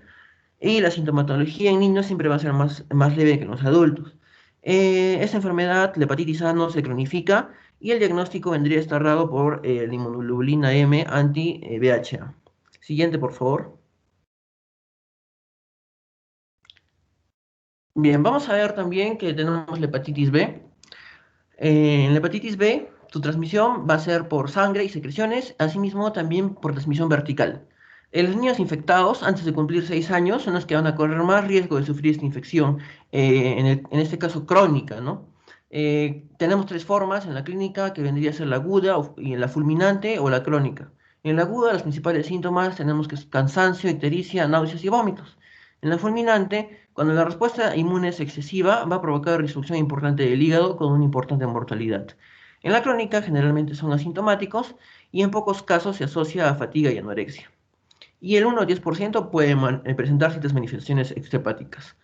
Y la sintomatología en niños siempre va a ser más leve que en los adultos. Esta enfermedad, la hepatitis A, no se cronifica y el diagnóstico vendría a estar dado por la inmunoglobulina M anti-VHA. Siguiente, por favor. Bien, vamos a ver también que tenemos la hepatitis B. En la hepatitis B, su transmisión va a ser por sangre y secreciones, asimismo también por transmisión vertical. Los niños infectados antes de cumplir 6 años son los que van a correr más riesgo de sufrir esta infección, en este caso crónica, ¿no? Tenemos 3 formas en la clínica, que vendría a ser la aguda, y la fulminante o la crónica. En la aguda, los principales síntomas tenemos que es cansancio, ictericia, náuseas y vómitos. En la fulminante, cuando la respuesta inmune es excesiva, va a provocar destrucción importante del hígado con una importante mortalidad. En la crónica, generalmente son asintomáticos y en pocos casos se asocia a fatiga y anorexia. Y el 1 o 10% puede presentar ciertas manifestaciones extrahepáticas.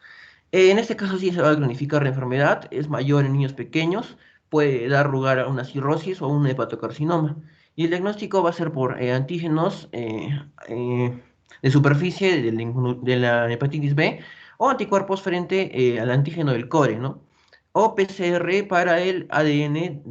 En este caso sí se va a cronificar la enfermedad, es mayor en niños pequeños, puede dar lugar a una cirrosis o un hepatocarcinoma. Y el diagnóstico va a ser por antígenos de superficie de la hepatitis B o anticuerpos frente al antígeno del core, ¿no? O PCR para el ADN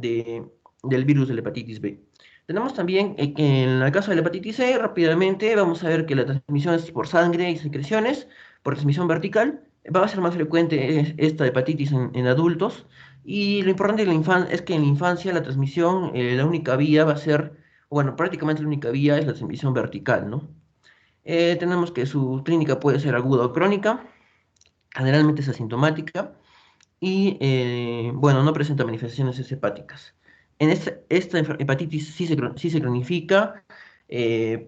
del virus de la hepatitis B. Tenemos también que en el caso de la hepatitis C, rápidamente vamos a ver que la transmisión es por sangre y secreciones, por transmisión vertical. Va a ser más frecuente esta hepatitis en adultos. Y lo importante es que en la infancia la transmisión, la única vía va a ser, bueno, prácticamente la única vía es la transmisión vertical, ¿no? Tenemos que su clínica puede ser aguda o crónica, generalmente es asintomática y, bueno, no presenta manifestaciones hepáticas. En esta hepatitis sí se cronifica,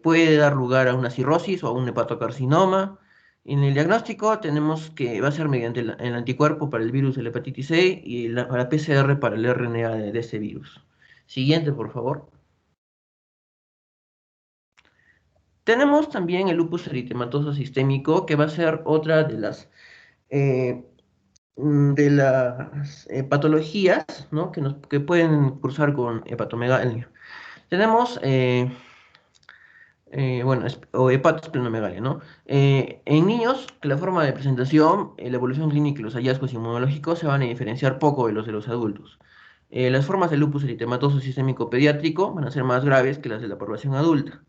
puede dar lugar a una cirrosis o a un hepatocarcinoma. En el diagnóstico tenemos que va a ser mediante el anticuerpo para el virus de la hepatitis C y la PCR para el RNA de este virus. Siguiente, por favor. Tenemos también el lupus eritematoso sistémico, que va a ser otra eh, de las patologías, ¿no? que pueden cursar con hepatomegalia. Tenemos, bueno, o hepatosplenomegalia, ¿no? En niños, que la forma de presentación, la evolución clínica y los hallazgos inmunológicos se van a diferenciar poco de los adultos. Las formas de lupus eritematoso sistémico pediátrico van a ser más graves que las de la población adulta.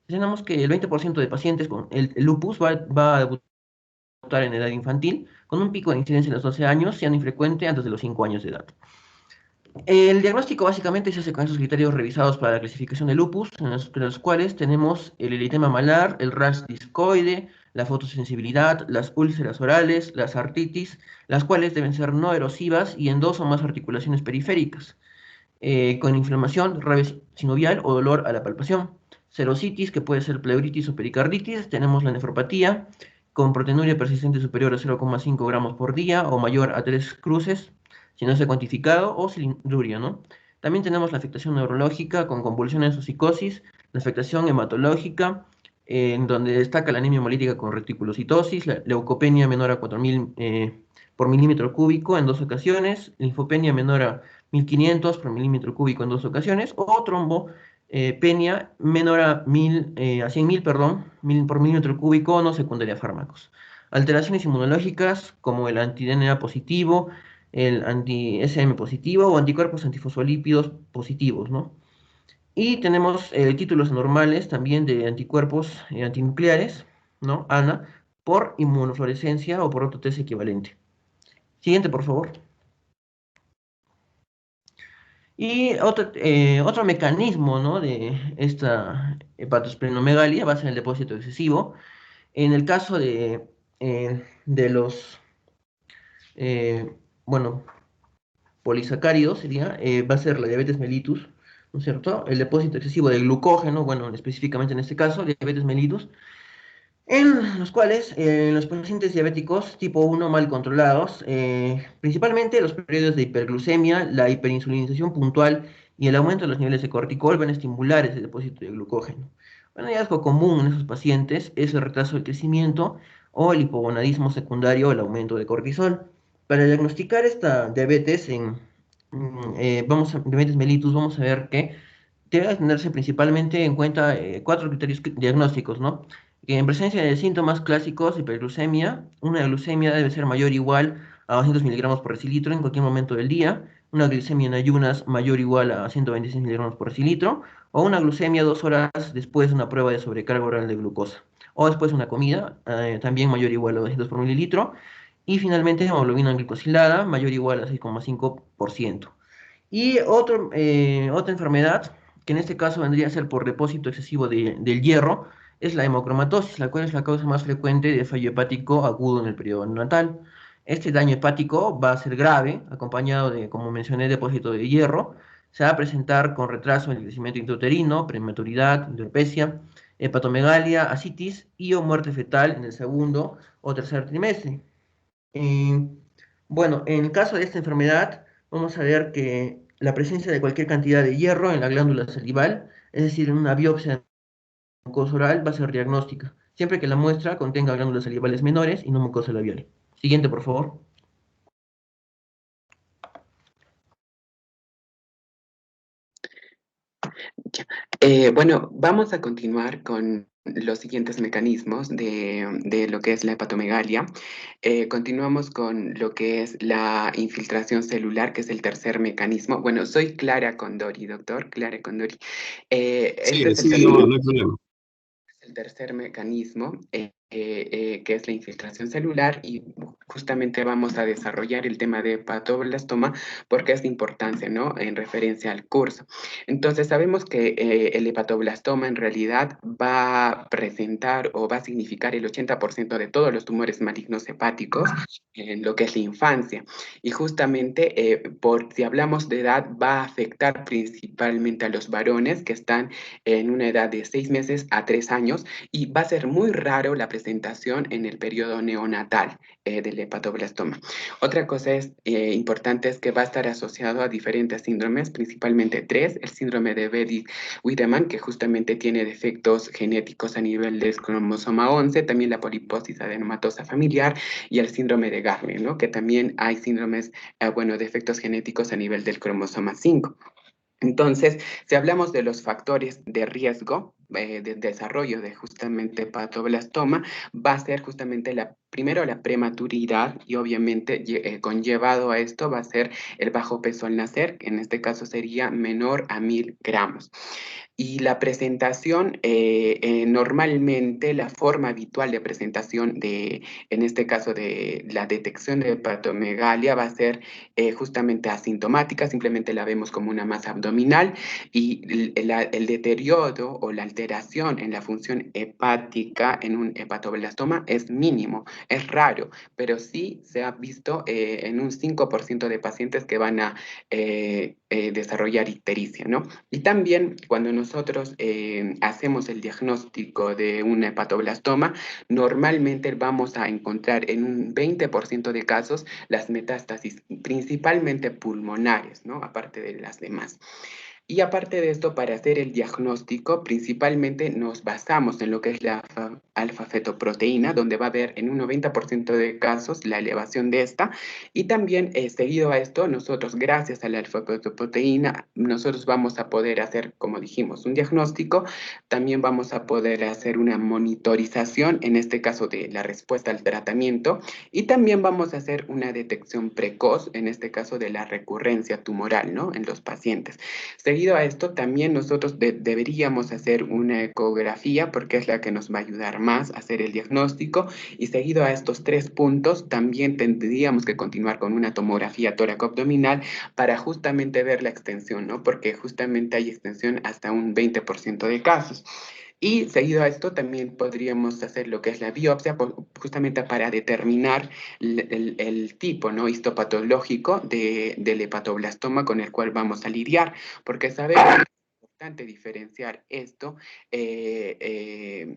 Tenemos que el 20% de pacientes con el lupus va a debutar en edad infantil, con un pico de incidencia en los 12 años, siendo infrecuente antes de los 5 años de edad. El diagnóstico básicamente se hace con esos criterios revisados para la clasificación de lupus, en los cuales tenemos el eritema malar, el rash discoide, la fotosensibilidad, las úlceras orales, las artritis, las cuales deben ser no erosivas y en 2 o más articulaciones periféricas, con inflamación, rabia sinovial o dolor a la palpación. Serositis, que puede ser pleuritis o pericarditis. Tenemos la nefropatía, con proteinuria persistente superior a 0,5 gramos por día o mayor a 3 cruces, si no se ha cuantificado, o cilindruria, ¿no? También tenemos la afectación neurológica con convulsiones o psicosis, la afectación hematológica, en donde destaca la anemia hemolítica con reticulocitosis, la leucopenia menor a 4000 por milímetro cúbico en 2 ocasiones, linfopenia menor a 1500 por milímetro cúbico en 2 ocasiones, o trombopenia menor a 100.000, perdón, por milímetro cúbico no secundaria a fármacos. Alteraciones inmunológicas como el anti-DNA positivo, el anti-SM positivo o anticuerpos antifosfolípidos positivos, ¿no? Y tenemos títulos normales también de anticuerpos antinucleares, ¿no? ANA, por inmunofluorescencia o por otro test equivalente. Siguiente, por favor. Y otro mecanismo, ¿no? de esta hepatosplenomegalia va a ser el depósito excesivo. En el caso de los, bueno, polisacáridos va a ser la diabetes mellitus, ¿no es cierto? El depósito excesivo de glucógeno, bueno, específicamente en este caso, diabetes mellitus, en los cuales los pacientes diabéticos tipo 1 mal controlados, principalmente los periodos de hiperglucemia, la hiperinsulinización puntual y el aumento de los niveles de corticol van a estimular ese depósito de glucógeno. Un hallazgo común en esos pacientes es el retraso del crecimiento o el hipogonadismo secundario o el aumento de cortisol. Para diagnosticar esta diabetes diabetes mellitus, vamos a ver que debe tenerse principalmente en cuenta 4 criterios diagnósticos, ¿no? Que en presencia de síntomas clásicos, hiperglucemia, una glucemia debe ser mayor o igual a 200 miligramos por decilitro en cualquier momento del día, una glucemia en ayunas mayor o igual a 126 miligramos por decilitro, o una glucemia 2 horas después de una prueba de sobrecarga oral de glucosa, o después de una comida, también mayor o igual a 200 por mililitro, y finalmente hemoglobina glicosilada mayor o igual a 6,5%. Y otra enfermedad, que en este caso vendría a ser por depósito excesivo del hierro, es la hemocromatosis, la cual es la causa más frecuente de fallo hepático agudo en el periodo neonatal. Este daño hepático va a ser grave, acompañado de, como mencioné, depósito de hierro. Se va a presentar con retraso en el crecimiento intrauterino, prematuridad, endurpecia, hepatomegalia, ascitis y o muerte fetal en el segundo o tercer trimestre. Eh, bueno, en el caso de esta enfermedad, vamos a ver que la presencia de cualquier cantidad de hierro en la glándula salival, es decir, en una biopsia mucosa oral, va a ser diagnóstica, siempre que la muestra contenga glándulas salivales menores y no mucosa labial. Siguiente, por favor. Bueno, vamos a continuar con los siguientes mecanismos de lo que es la hepatomegalia. Continuamos con lo que es la infiltración celular, que es el tercer mecanismo. Bueno, soy Clara Condori, doctor, Clara Condori. Este Sigue, es el sigue, no hay problema. tercer mecanismo, que es la infiltración celular, y justamente vamos a desarrollar el tema de hepatoblastoma porque es de importancia, ¿no? En referencia al curso. Entonces, sabemos que el hepatoblastoma en realidad va a presentar o va a significar el 80% de todos los tumores malignos hepáticos en lo que es la infancia. Y justamente, si hablamos de edad, va a afectar principalmente a los varones que están en una edad de 6 meses a 3 años, y va a ser muy raro la presentación en el periodo neonatal del hepatoblastoma. Otra cosa importante es que va a estar asociado a diferentes síndromes, principalmente 3, el síndrome de Betty-Wiedemann, que justamente tiene defectos genéticos a nivel del cromosoma 11, también la poliposis adenomatosa familiar y el síndrome de Gardner, ¿no? Que también hay síndromes, defectos genéticos a nivel del cromosoma 5. Entonces, si hablamos de los factores de riesgo de desarrollo de justamente hepatoblastoma, va a ser justamente primero la prematuridad, y obviamente conllevado a esto va a ser el bajo peso al nacer, que en este caso sería menor a 1000 gramos. Y la presentación, normalmente la forma habitual de presentación en este caso de la detección de hepatomegalia, va a ser justamente asintomática, simplemente la vemos como una masa abdominal, y el deterioro o la alteración en la función hepática en un hepatoblastoma es mínimo, es raro, pero sí se ha visto en un 5% de pacientes que van a desarrollar ictericia, ¿no? Y también cuando nosotros hacemos el diagnóstico de un hepatoblastoma, normalmente vamos a encontrar en un 20% de casos las metástasis, principalmente pulmonares, ¿no? Aparte de las demás. Y aparte de esto, para hacer el diagnóstico, principalmente nos basamos en lo que es la alfa-fetoproteína, donde va a haber en un 90% de casos la elevación de esta. Y también, seguido a esto, nosotros, gracias a la alfa-fetoproteína, nosotros vamos a poder hacer, como dijimos, un diagnóstico. También vamos a poder hacer una monitorización, en este caso de la respuesta al tratamiento. Y también vamos a hacer una detección precoz, en este caso de la recurrencia tumoral, ¿no? En los pacientes. Seguido a esto, también nosotros deberíamos hacer una ecografía, porque es la que nos va a ayudar más a hacer el diagnóstico, y seguido a estos 3 puntos, también tendríamos que continuar con una tomografía tóraco-abdominal para justamente ver la extensión, ¿no? Porque justamente hay extensión hasta un 20% de casos. Y seguido a esto también podríamos hacer lo que es la biopsia, justamente para determinar el tipo, ¿no? Histopatológico del hepatoblastoma con el cual vamos a lidiar, porque sabemos que es importante diferenciar esto, el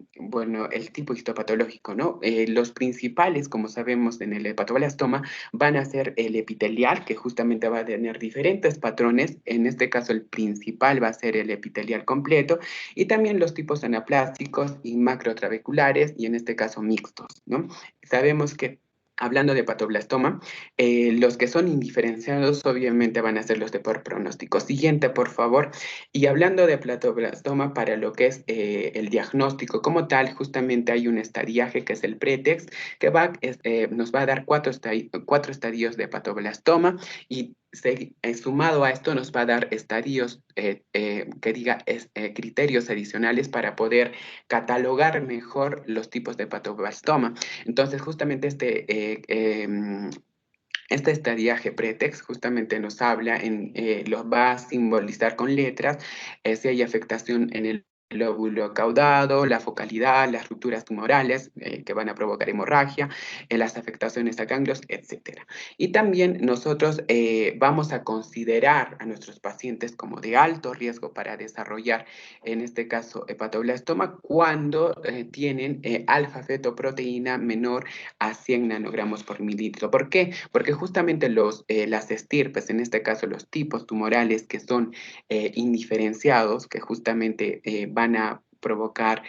tipo histopatológico, ¿no? Los principales, como sabemos en el hepatoblastoma, van a ser el epitelial, que justamente va a tener diferentes patrones. En este caso, el principal va a ser el epitelial completo, y también los tipos anaplásticos y macrotrabeculares, y en este caso mixtos, ¿no? Sabemos que, hablando de hepatoblastoma, los que son indiferenciados obviamente van a ser los de por pronóstico. Siguiente, por favor. Y hablando de hepatoblastoma, para lo que es el diagnóstico como tal, justamente hay un estadiaje que es el PRETEX, que nos va a dar 4 estadios de hepatoblastoma, y sumado a esto nos va a dar estadios, criterios adicionales para poder catalogar mejor los tipos de hepatoblastoma. Entonces, justamente este estadiaje pretext justamente nos habla, lo va a simbolizar con letras, si hay afectación en el lóbulo caudado, la focalidad, las rupturas tumorales que van a provocar hemorragia, las afectaciones a ganglios, etc. Y también nosotros vamos a considerar a nuestros pacientes como de alto riesgo para desarrollar, en este caso, hepatoblastoma, cuando tienen alfa-fetoproteína menor a 100 nanogramos por mililitro. ¿Por qué? Porque justamente las estirpes, en este caso los tipos tumorales que son indiferenciados, que justamente van a provocar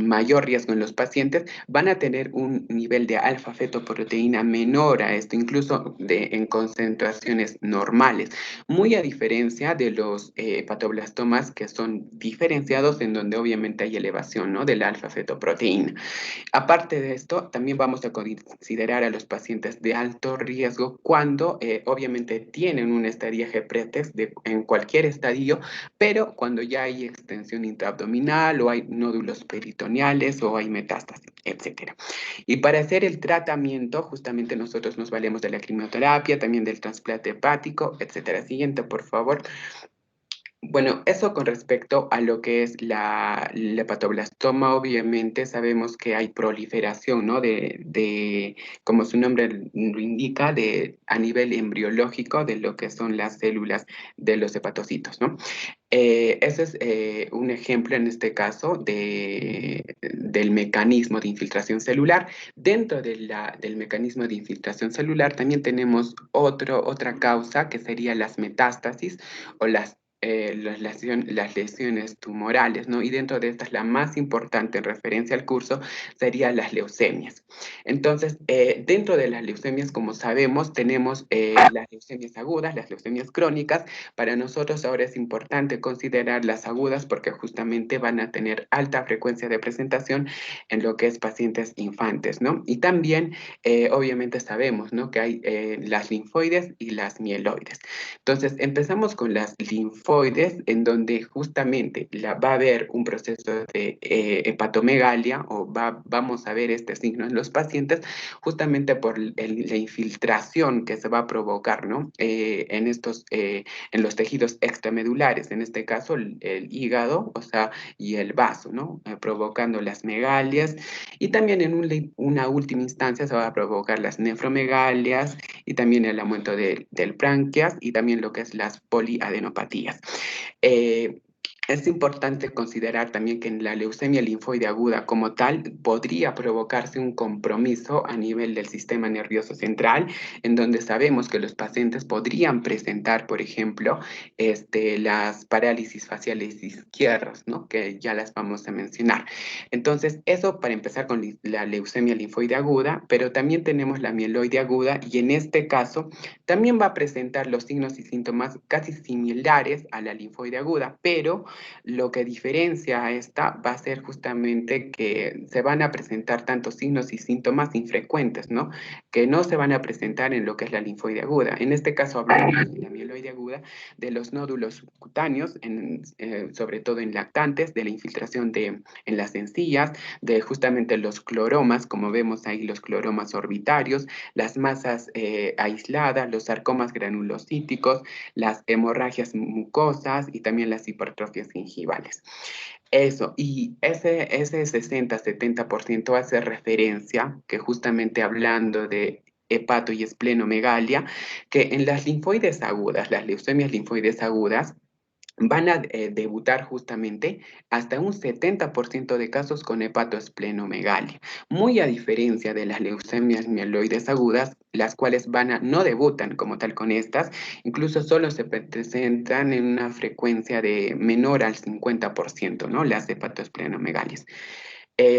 mayor riesgo en los pacientes, van a tener un nivel de alfa-fetoproteína menor a esto, incluso en concentraciones normales, muy a diferencia de los hepatoblastomas que son diferenciados en donde obviamente hay elevación, ¿no?, de la alfa-fetoproteína. Aparte de esto, también vamos a considerar a los pacientes de alto riesgo cuando obviamente tienen un estadio G-pretex en cualquier estadio, pero cuando ya hay extensión intraabdominal o hay nódulos peritoneales o hay metástasis, etc. Y para hacer el tratamiento, justamente nosotros nos valemos de la quimioterapia, también del trasplante hepático, etc. Siguiente, por favor. Bueno, eso con respecto a lo que es la hepatoblastoma, obviamente sabemos que hay proliferación, ¿no? Como su nombre lo indica, a nivel embriológico de lo que son las células de los hepatocitos, ¿no? Ese es un ejemplo en este caso del mecanismo de infiltración celular. Dentro del mecanismo de infiltración celular también tenemos otra causa que sería las metástasis o las lesiones tumorales, ¿no? Y dentro de estas, la más importante en referencia al curso serían las leucemias. Entonces, dentro de las leucemias, como sabemos, tenemos las leucemias agudas, las leucemias crónicas. Para nosotros ahora es importante considerar las agudas porque justamente van a tener alta frecuencia de presentación en lo que es pacientes infantes, ¿no? Y también, obviamente sabemos, ¿no?, que hay las linfoides y las mieloides. Entonces, empezamos con las linfoides, en donde justamente va a haber un proceso de hepatomegalia, o vamos a ver este signo en los pacientes, justamente por la infiltración que se va a provocar, ¿no?, en los tejidos extramedulares, en este caso el hígado, o sea, y el vaso, ¿no?, provocando las megalias, y también en una última instancia se va a provocar las nefromegalias y también el aumento del páncreas y también lo que es las poliadenopatías. Es importante considerar también que en la leucemia linfoide aguda como tal podría provocarse un compromiso a nivel del sistema nervioso central, en donde sabemos que los pacientes podrían presentar, por ejemplo, las parálisis faciales izquierdas, ¿no?, que ya las vamos a mencionar. Entonces, eso para empezar con la leucemia linfoide aguda, pero también tenemos la mieloide aguda, y en este caso también va a presentar los signos y síntomas casi similares a la linfoide aguda, pero lo que diferencia a esta va a ser justamente que se van a presentar tantos signos y síntomas infrecuentes, ¿no?, que no se van a presentar en lo que es la linfoide aguda. En este caso hablamos de la mieloide aguda, de los nódulos subcutáneos, sobre todo en lactantes, de la infiltración en las encías, de justamente los cloromas, como vemos ahí, los cloromas orbitarios, las masas aisladas, los sarcomas granulocíticos, las hemorragias mucosas y también las hipertrofias gingivales. Eso, y ese 60-70% hace referencia que justamente hablando de hepato y esplenomegalia, que en las linfoides agudas, las leucemias linfoides agudas, van a debutar justamente hasta un 70% de casos con hepatoesplenomegalia, muy a diferencia de las leucemias mieloides agudas, las cuales no debutan como tal con estas, incluso solo se presentan en una frecuencia de menor al 50%, ¿no?, las hepatoesplenomegalias.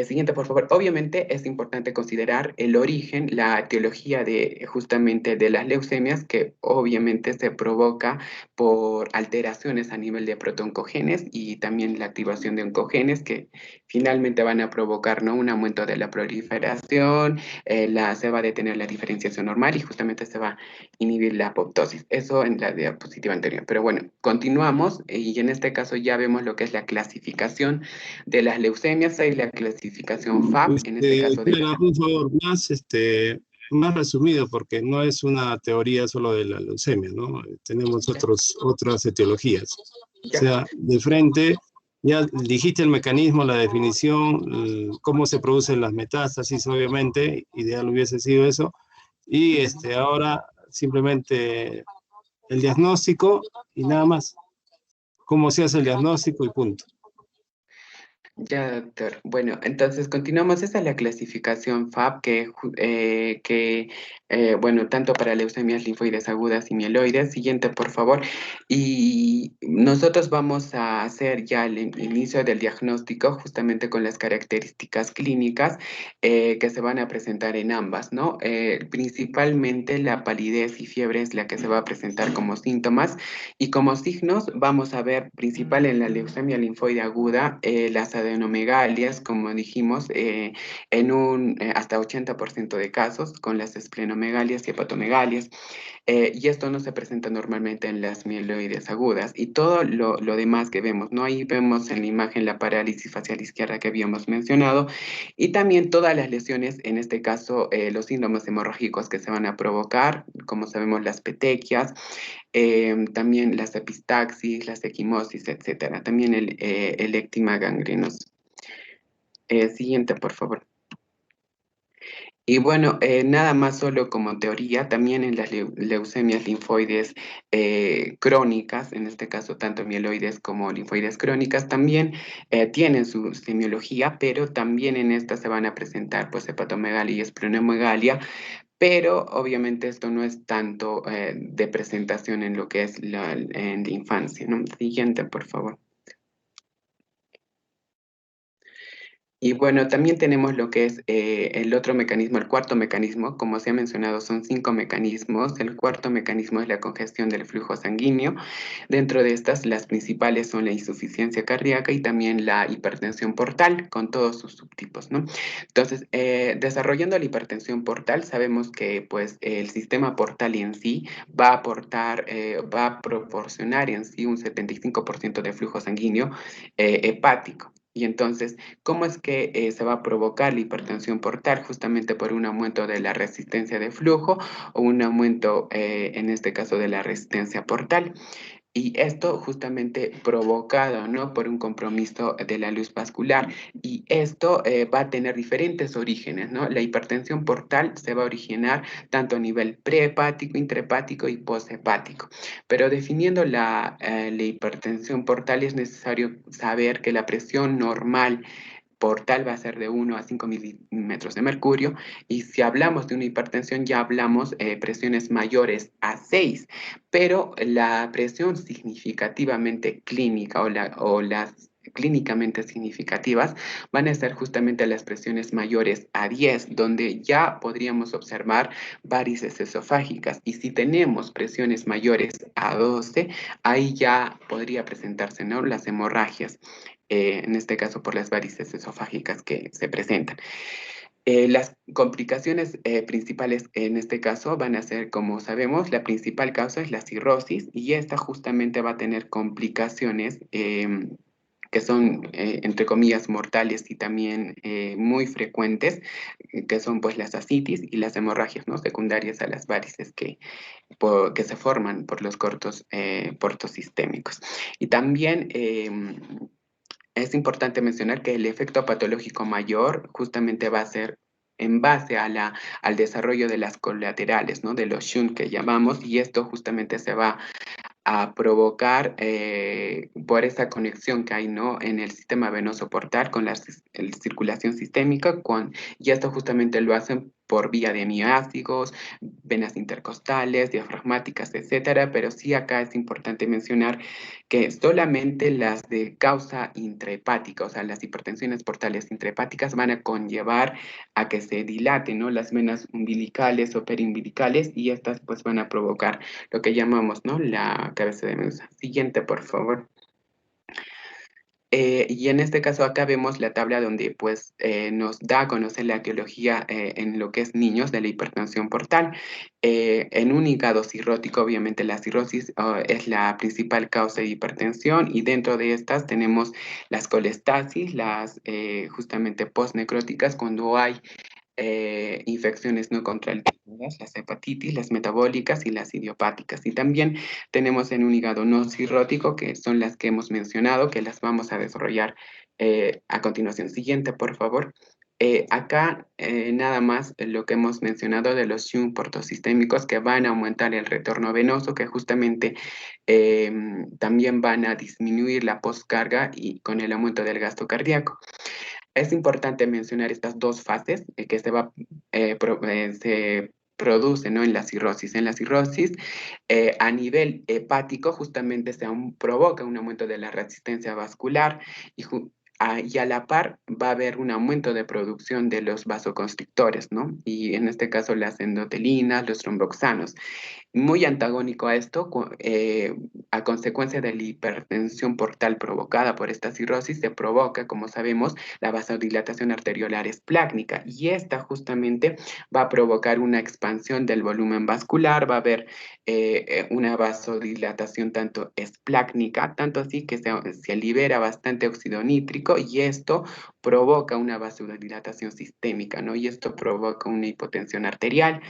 Siguiente, por favor. Obviamente es importante considerar el origen, la etiología justamente de las leucemias, que obviamente se provoca por alteraciones a nivel de protooncogenes y también la activación de oncogenes que finalmente van a provocar, ¿no?, un aumento de la proliferación, se va a detener la diferenciación normal y justamente se va a inhibir la apoptosis. Eso en la diapositiva anterior. Pero bueno, continuamos y en este caso ya vemos lo que es la clasificación de las leucemias. Hay la clasificación FAB, en este caso de Clara, un favor, más resumido, porque no es una teoría solo de la leucemia, ¿no? Tenemos otras etiologías. O sea, de frente, ya dijiste el mecanismo, la definición, cómo se producen las metástasis, obviamente, ideal hubiese sido eso, y ahora simplemente el diagnóstico y nada más. Cómo se hace el diagnóstico y punto. Ya, doctor. Bueno, entonces continuamos. Esa es la clasificación FAB bueno, tanto para leucemias linfoides agudas y mieloides. Siguiente, por favor. Y nosotros vamos a hacer ya el inicio del diagnóstico justamente con las características clínicas que se van a presentar en ambas, ¿no? Principalmente la palidez y fiebre es la que se va a presentar como síntomas y como signos vamos a ver principal en la leucemia linfoide aguda las adenomegalias, como dijimos, en un hasta 80% de casos con las esplenomegalias y hepatomegalias. Y esto no se presenta normalmente en las mieloides agudas. Y todo lo demás que vemos, ¿no? Ahí vemos en la imagen la parálisis facial izquierda que habíamos mencionado y también todas las lesiones, en este caso los síndromes hemorrágicos que se van a provocar, como sabemos las petequias, también las epistaxis, las equimosis, etcétera. También el ectima gangrenoso. Siguiente, por favor. Y bueno, nada más solo como teoría, también en las leucemias linfoides crónicas, en este caso tanto mieloides como linfoides crónicas, también tienen su semiología, pero también en esta se van a presentar pues hepatomegalia y esplenomegalia, pero obviamente esto no es tanto de presentación en lo que es en la infancia, ¿no? Siguiente, por favor. Y bueno, también tenemos lo que es el otro mecanismo, el cuarto mecanismo. Como se ha mencionado, son 5 mecanismos. El cuarto mecanismo es la congestión del flujo sanguíneo. Dentro de estas, las principales son la insuficiencia cardíaca y también la hipertensión portal, con todos sus subtipos, ¿no? Entonces, desarrollando la hipertensión portal, sabemos que pues, el sistema portal en sí va a aportar, va a proporcionar en sí un 75% de flujo sanguíneo hepático. Y entonces, ¿cómo es que se va a provocar la hipertensión portal? Justamente por un aumento de la resistencia de flujo o un aumento, en este caso, de la resistencia portal. Y esto justamente provocado, ¿no? Por un compromiso de la luz vascular. Y esto va a tener diferentes orígenes, ¿no? La hipertensión portal se va a originar tanto a nivel prehepático, intrahepático y posthepático. Pero definiendo la hipertensión portal es necesario saber que la presión normal portal va a ser de 1 a 5 milímetros de mercurio, y si hablamos de una hipertensión ya hablamos presiones mayores a 6, pero la presión significativamente clínica o las clínicamente significativas van a ser justamente las presiones mayores a 10, donde ya podríamos observar varices esofágicas, y si tenemos presiones mayores a 12, ahí ya podría presentarse, ¿no? Las hemorragias, en este caso por las varices esofágicas que se presentan. Las complicaciones principales en este caso van a ser, como sabemos, la principal causa es la cirrosis, y esta justamente va a tener complicaciones que son, entre comillas, mortales y también muy frecuentes, que son pues las ascitis y las hemorragias, ¿no? Secundarias a las varices que se forman por los portos sistémicos. Y también es importante mencionar que el efecto patológico mayor justamente va a ser en base al desarrollo de las colaterales, ¿no? De los shunt que llamamos, y esto justamente se va a provocar por esa conexión que hay, ¿no? En el sistema venoso portal con la circulación sistémica, y esto justamente lo hacen por vía de miócitos, venas intercostales, diafragmáticas, etcétera, pero sí acá es importante mencionar que solamente las de causa intrahepática, o sea, las hipertensiones portales intrahepáticas van a conllevar a que se dilaten, ¿no? Las venas umbilicales o periumbilicales, y estas pues van a provocar lo que llamamos, ¿no? La cabeza de medusa. Siguiente, por favor. Y en este caso acá vemos la tabla donde pues nos da a conocer la etiología en lo que es niños de la hipertensión portal. En un hígado cirrótico, obviamente la cirrosis es la principal causa de hipertensión, y dentro de estas tenemos las colestasis, las justamente postnecróticas, cuando hay infecciones no controladas, las hepatitis, las metabólicas y las idiopáticas. Y también tenemos en un hígado no cirrótico, que son las que hemos mencionado, que las vamos a desarrollar a continuación. Siguiente, por favor. Acá nada más lo que hemos mencionado de los shunts portosistémicos que van a aumentar el retorno venoso, que justamente también van a disminuir la postcarga y con el aumento del gasto cardíaco. Es importante mencionar estas dos fases que se produce, ¿no? En la cirrosis. En la cirrosis, a nivel hepático, justamente provoca un aumento de la resistencia vascular y a la par va a haber un aumento de producción de los vasoconstrictores, ¿no? Y en este caso las endotelinas, los tromboxanos. Muy antagónico a esto, a consecuencia de la hipertensión portal provocada por esta cirrosis, se provoca, como sabemos, la vasodilatación arteriolar esplácnica y esta justamente va a provocar una expansión del volumen vascular, va a haber una vasodilatación tanto esplácnica, tanto así que se libera bastante óxido nítrico y esto provoca una vasodilatación sistémica, ¿no? Y esto provoca una hipotensión arterial.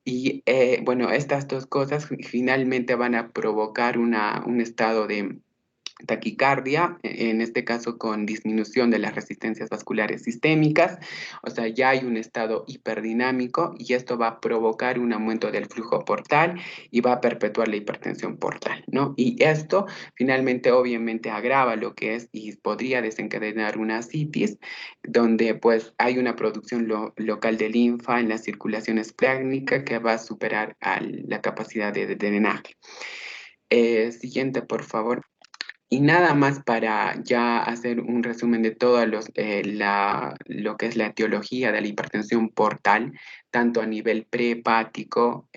Y bueno, estas dos cosas finalmente van a provocar un estado de taquicardia, en este caso con disminución de las resistencias vasculares sistémicas, o sea, ya hay un estado hiperdinámico y esto va a provocar un aumento del flujo portal y va a perpetuar la hipertensión portal, ¿no? Y esto finalmente obviamente agrava lo que es y podría desencadenar una ascitis, donde pues hay una producción local de linfa en la circulación esplácnica que va a superar la capacidad de drenaje. Siguiente, por favor. Y nada más para ya hacer un resumen de todo lo que es la etiología de la hipertensión portal, tanto a nivel prehepático,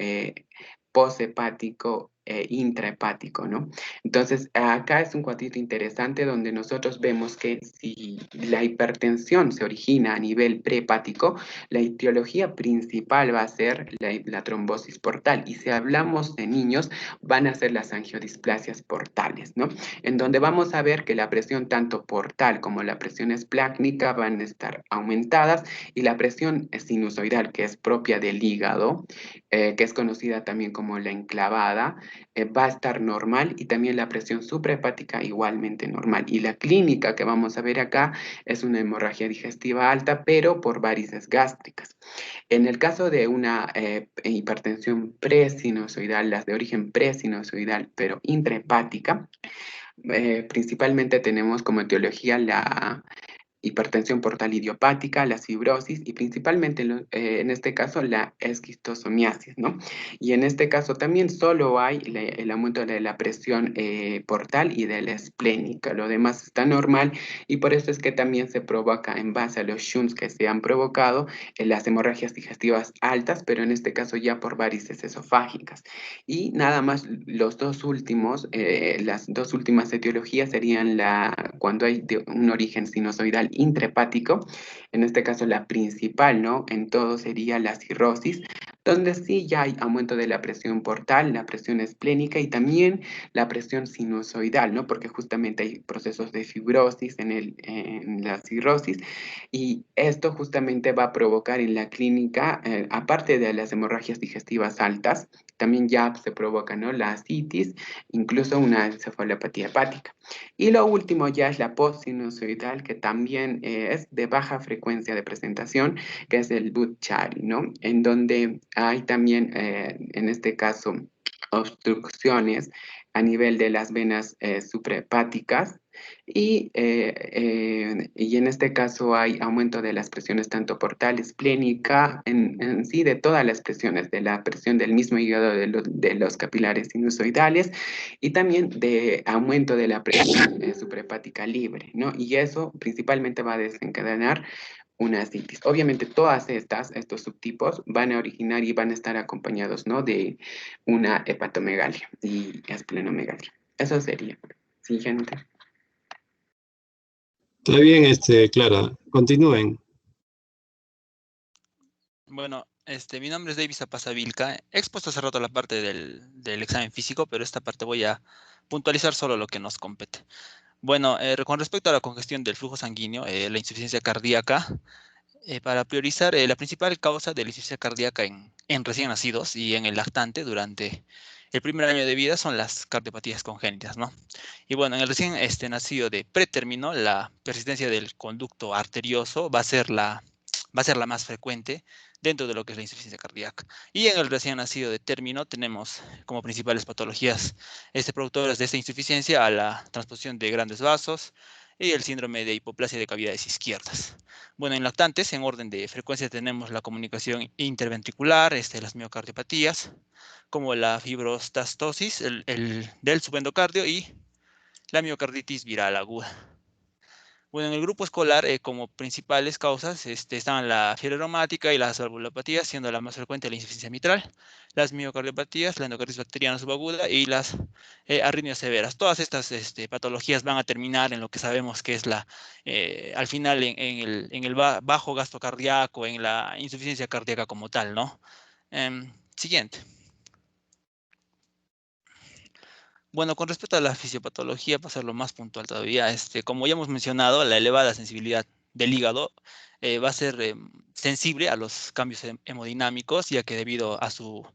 poshepático e intrahepático, ¿no? Entonces, acá es un cuadrito interesante donde nosotros vemos que si la hipertensión se origina a nivel prehepático, la etiología principal va a ser la trombosis portal. Y si hablamos de niños, van a ser las angiodisplasias portales, ¿no? En donde vamos a ver que la presión tanto portal como la presión esplácnica van a estar aumentadas y la presión sinusoidal, que es propia del hígado, que es conocida también como la enclavada, va a estar normal y también la presión suprahepática igualmente normal. Y la clínica que vamos a ver acá es una hemorragia digestiva alta, pero por varices gástricas. En el caso de una hipertensión presinusoidal, las de origen presinusoidal, pero intrahepática, principalmente tenemos como etiología la hipertensión portal idiopática, la fibrosis y principalmente en este caso la esquistosomiasis, ¿no? Y en este caso también solo hay el aumento de la presión portal y de la esplénica, lo demás está normal y por eso es que también se provoca en base a los shunts que se han provocado las hemorragias digestivas altas, pero en este caso ya por varices esofágicas. Y nada más los dos últimos, las dos últimas etiologías serían cuando hay un origen sinusoidal intrahepático, en este caso la principal, ¿no? En todo sería la cirrosis, donde sí ya hay aumento de la presión portal, la presión esplénica y también la presión sinusoidal, ¿no? Porque justamente hay procesos de fibrosis en la cirrosis y esto justamente va a provocar en la clínica, aparte de las hemorragias digestivas altas, también ya se provoca, ¿no? La ascitis, incluso una encefalopatía hepática. Y lo último ya es la postsinusoidal, que también es de baja frecuencia de presentación, que es el Budd-Chiari, ¿no? En donde hay también, en este caso, obstrucciones a nivel de las venas suprahepáticas y en este caso hay aumento de las presiones tanto portal, esplénica, en sí de todas las presiones, de la presión del mismo hígado de los capilares sinusoidales y también de aumento de la presión suprahepática libre, ¿no? Y eso principalmente va a desencadenar una ascitis. Obviamente todas estos subtipos van a originar y van a estar acompañados, ¿no? De una hepatomegalia y esplenomegalia. Eso sería. Siguiente. Está bien, Clara. Continúen. Bueno, mi nombre es David Zapasa Vilca. He expuesto hace rato la parte del examen físico, pero esta parte voy a puntualizar solo lo que nos compete. Bueno, con respecto a la congestión del flujo sanguíneo, la insuficiencia cardíaca, para priorizar la principal causa de la insuficiencia cardíaca en recién nacidos y en el lactante durante el primer año de vida son las cardiopatías congénitas, ¿no? Y bueno, en el recién nacido de pretérmino, la persistencia del conducto arterioso va a ser la va a ser la más frecuente dentro de lo que es la insuficiencia cardíaca. Y en el recién nacido de término tenemos como principales patologías productoras de esta insuficiencia a la transposición de grandes vasos y el síndrome de hipoplasia de cavidades izquierdas. Bueno, en lactantes, en orden de frecuencia, tenemos la comunicación interventricular, las miocardiopatías, como la fibrostastosis del subendocardio y la miocarditis viral aguda. Bueno, en el grupo escolar, como principales causas, están la fiebre reumática y las valvulopatías, siendo la más frecuente la insuficiencia mitral, las miocardiopatías, la endocarditis bacteriana subaguda y las arritmias severas. Todas estas patologías van a terminar en lo que sabemos que es al final en el bajo gasto cardíaco, en la insuficiencia cardíaca como tal, ¿no? Siguiente. Bueno, con respecto a la fisiopatología, para ser lo más puntual todavía, como ya hemos mencionado, la elevada sensibilidad del hígado va a ser sensible a los cambios hemodinámicos, ya que debido a su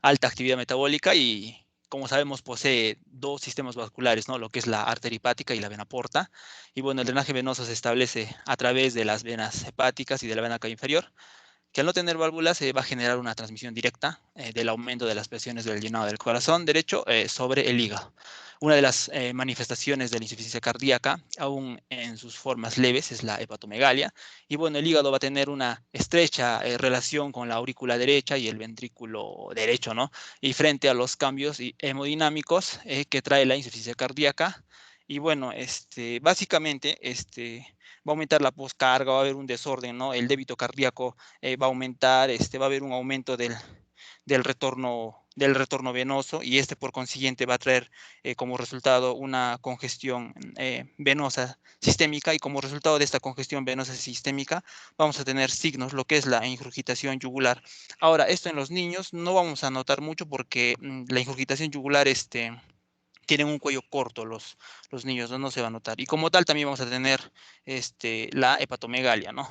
alta actividad metabólica y, como sabemos, posee dos sistemas vasculares, ¿no? Lo que es la arteria hepática y la vena porta. Y bueno, el drenaje venoso se establece a través de las venas hepáticas y de la vena cava inferior, que al no tener válvulas se va a generar una transmisión directa del aumento de las presiones del llenado del corazón derecho sobre el hígado. Una de las manifestaciones de la insuficiencia cardíaca, aún en sus formas leves, es la hepatomegalia. Y bueno, el hígado va a tener una estrecha relación con la aurícula derecha y el ventrículo derecho, ¿no? Y frente a los cambios hemodinámicos que trae la insuficiencia cardíaca. Y bueno, básicamente, va a aumentar la poscarga, va a haber un desorden, ¿no? El débito cardíaco va a aumentar, va a haber un aumento del retorno venoso y por consiguiente va a traer como resultado una congestión venosa sistémica, y como resultado de esta congestión venosa sistémica vamos a tener signos, lo que es la ingurgitación yugular. Ahora, esto en los niños no vamos a notar mucho porque la ingurgitación yugular tienen un cuello corto los niños, ¿no? No se va a notar. Y como tal también vamos a tener la hepatomegalia, ¿no?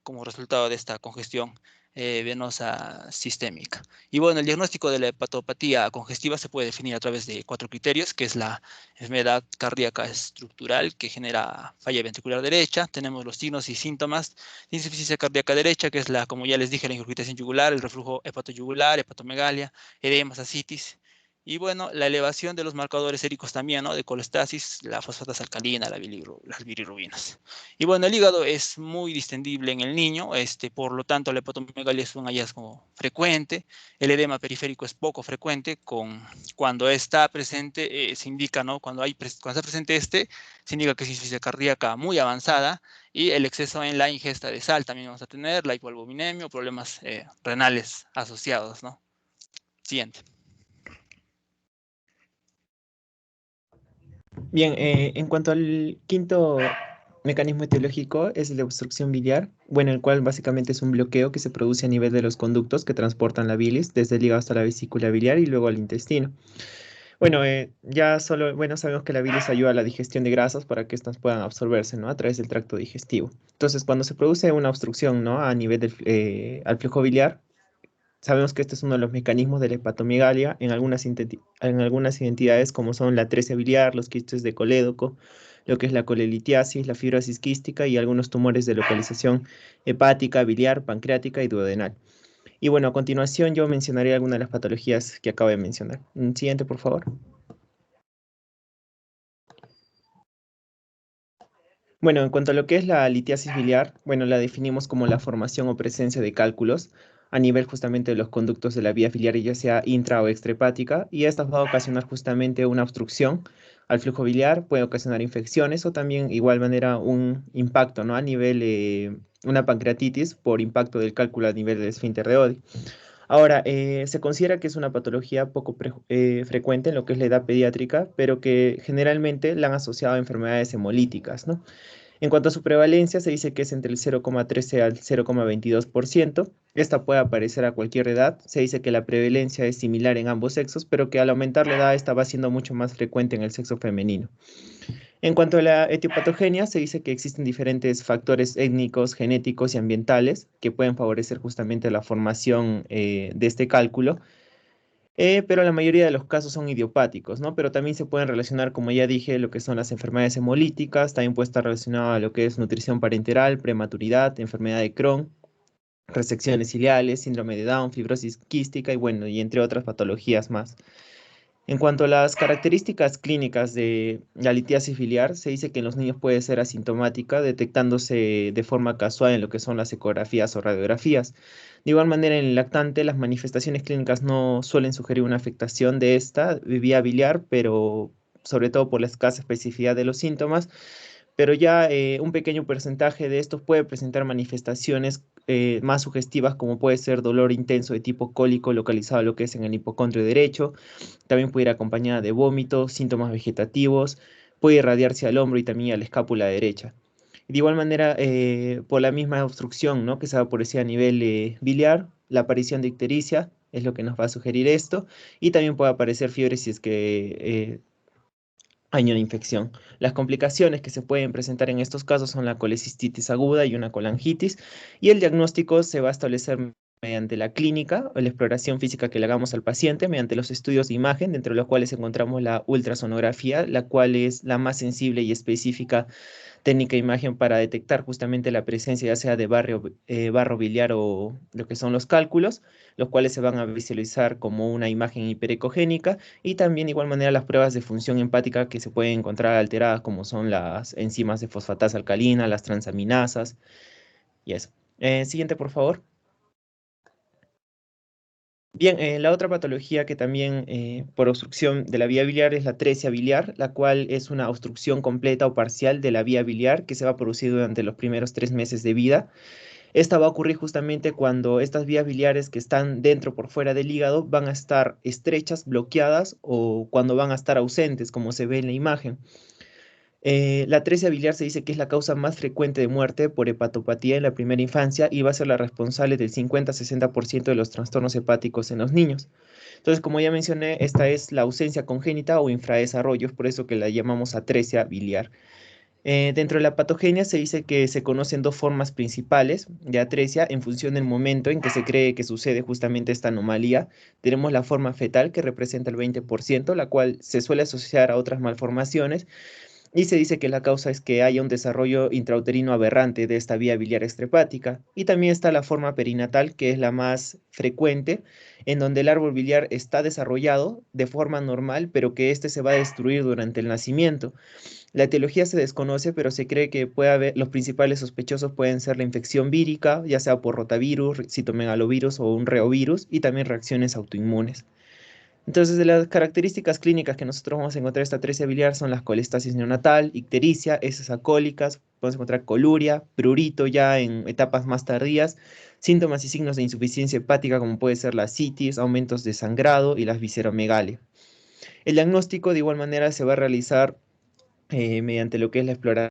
Como resultado de esta congestión venosa sistémica. Y bueno, el diagnóstico de la hepatopatía congestiva se puede definir a través de 4 criterios, que es la enfermedad cardíaca estructural que genera falla ventricular derecha. Tenemos los signos y síntomas de insuficiencia cardíaca derecha, que es como ya les dije, la ingurgitación yugular, el reflujo hepatoyugular, hepatomegalia, edemas, ascitis. Y bueno, la elevación de los marcadores séricos también, ¿no? De colestasis, la fosfatasa alcalina, las bilirrubinas. Y bueno, el hígado es muy distendible en el niño, por lo tanto la hepatomegalia es un hallazgo frecuente. El edema periférico es poco frecuente. Cuando está presente, se indica, ¿no? Cuando está presente se indica que es insuficiencia cardíaca muy avanzada, y el exceso en la ingesta de sal también vamos a tener, la hipoalbuminemia, problemas renales asociados, ¿no? Siguiente. Bien, en cuanto al quinto mecanismo etiológico es el de obstrucción biliar, bueno, el cual básicamente es un bloqueo que se produce a nivel de los conductos que transportan la bilis desde el hígado hasta la vesícula biliar y luego al intestino. Bueno, sabemos que la bilis ayuda a la digestión de grasas para que éstas puedan absorberse, ¿no? A través del tracto digestivo. Entonces, cuando se produce una obstrucción, ¿no? A nivel al flujo biliar, sabemos que este es uno de los mecanismos de la hepatomegalia en algunas identidades como son la atresia biliar, los quistes de colédoco, lo que es la colelitiasis, la fibrosis quística y algunos tumores de localización hepática, biliar, pancreática y duodenal. Y bueno, a continuación yo mencionaré algunas de las patologías que acabo de mencionar. Siguiente, por favor. Bueno, en cuanto a lo que es la litiasis biliar, bueno, la definimos como la formación o presencia de cálculos a nivel justamente de los conductos de la vía biliar, ya sea intra o extrahepática, y esta va a ocasionar justamente una obstrucción al flujo biliar, puede ocasionar infecciones o también, igual manera, un impacto, ¿no? A nivel, una pancreatitis por impacto del cálculo a nivel del esfínter de Oddi. Ahora, se considera que es una patología poco frecuente en lo que es la edad pediátrica, pero que generalmente la han asociado a enfermedades hemolíticas, ¿no? En cuanto a su prevalencia, se dice que es entre el 0,13 al 0,22%. Esta puede aparecer a cualquier edad. Se dice que la prevalencia es similar en ambos sexos, pero que al aumentar la edad esta va siendo mucho más frecuente en el sexo femenino. En cuanto a la etiopatogenia, se dice que existen diferentes factores étnicos, genéticos y ambientales que pueden favorecer justamente la formación de este cálculo. Pero la mayoría de los casos son idiopáticos, ¿no? Pero también se pueden relacionar, como ya dije, lo que son las enfermedades hemolíticas, también puede estar relacionado a lo que es nutrición parenteral, prematuridad, enfermedad de Crohn, resecciones ciliares, síndrome de Down, fibrosis quística y bueno, y entre otras patologías más. En cuanto a las características clínicas de la litiasis biliar, se dice que en los niños puede ser asintomática, detectándose de forma casual en lo que son las ecografías o radiografías. De igual manera, en el lactante, las manifestaciones clínicas no suelen sugerir una afectación de esta vía biliar, pero sobre todo por la escasa especificidad de los síntomas, pero ya un pequeño porcentaje de estos puede presentar manifestaciones más sugestivas, como puede ser dolor intenso de tipo cólico localizado lo que es en el hipocondrio derecho, también puede ir acompañada de vómitos, síntomas vegetativos, puede irradiarse al hombro y también a la escápula derecha. De igual manera, por la misma obstrucción, ¿no?, que se va a producir a nivel biliar, la aparición de ictericia es lo que nos va a sugerir esto, y también puede aparecer fiebre si es que hay una infección. Las complicaciones que se pueden presentar en estos casos son la colecistitis aguda y una colangitis, y el diagnóstico se va a establecer mediante la clínica o la exploración física que le hagamos al paciente, mediante los estudios de imagen, dentro de los cuales encontramos la ultrasonografía, la cual es la más sensible y específica técnica de imagen para detectar justamente la presencia ya sea de barro biliar o lo que son los cálculos, los cuales se van a visualizar como una imagen hiperecogénica, y también de igual manera las pruebas de función hepática que se pueden encontrar alteradas, como son las enzimas de fosfatasa alcalina, las transaminasas y eso. Siguiente, por favor. Bien, la otra patología que también por obstrucción de la vía biliar es la atresia biliar, la cual es una obstrucción completa o parcial de la vía biliar que se va a producir durante los primeros 3 meses de vida. Esta va a ocurrir justamente cuando estas vías biliares que están dentro o por fuera del hígado van a estar estrechas, bloqueadas, o cuando van a estar ausentes, como se ve en la imagen. La atresia biliar se dice que es la causa más frecuente de muerte por hepatopatía en la primera infancia y va a ser la responsable del 50-60% de los trastornos hepáticos en los niños. Entonces, como ya mencioné, esta es la ausencia congénita o infradesarrollo, es por eso que la llamamos atresia biliar. Dentro de la patogenia se dice que se conocen dos formas principales de atresia en función del momento en que se cree que sucede justamente esta anomalía. Tenemos la forma fetal, que representa el 20%, la cual se suele asociar a otras malformaciones, y se dice que la causa es que haya un desarrollo intrauterino aberrante de esta vía biliar extrahepática. Y también está la forma perinatal, que es la más frecuente, en donde el árbol biliar está desarrollado de forma normal, pero que éste se va a destruir durante el nacimiento. La etiología se desconoce, pero se cree que puede haber, los principales sospechosos pueden ser la infección vírica, ya sea por rotavirus, citomegalovirus o un reovirus, y también reacciones autoinmunes. Entonces, de las características clínicas que nosotros vamos a encontrar esta atresia biliar son las colestasis neonatal, ictericia, heces acólicas, podemos encontrar coluria, prurito ya en etapas más tardías, síntomas y signos de insuficiencia hepática como puede ser la citis, aumentos de sangrado y las visceromegalias. El diagnóstico de igual manera se va a realizar mediante lo que es la exploración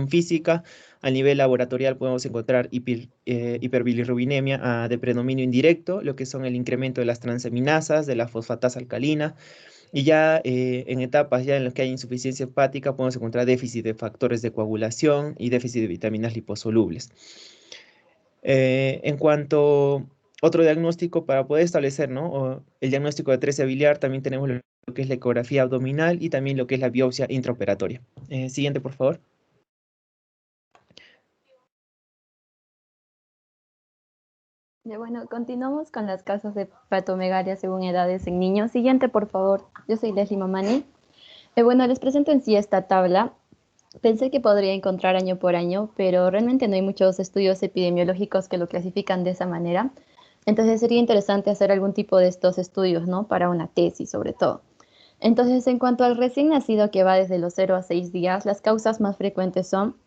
física. A nivel laboratorial podemos encontrar hiperbilirrubinemia de predominio indirecto, lo que son el incremento de las transaminasas, de la fosfatasa alcalina, y ya en etapas ya en las que hay insuficiencia hepática podemos encontrar déficit de factores de coagulación y déficit de vitaminas liposolubles. En cuanto otro diagnóstico para poder establecer, ¿no?, el diagnóstico de atresia biliar, también tenemos lo que es la ecografía abdominal y también lo que es la biopsia intraoperatoria. Siguiente, por favor. Bueno, continuamos con las causas de hepatomegalia según edades en niños. Siguiente, por favor. Yo soy Leslie Mamani. Bueno, les presento en sí esta tabla. Pensé que podría encontrar año por año, pero realmente no hay muchos estudios epidemiológicos que lo clasifican de esa manera. Entonces sería interesante hacer algún tipo de estos estudios, ¿no?, para una tesis sobre todo. Entonces, en cuanto al recién nacido que va desde los 0 a 6 días, las causas más frecuentes son,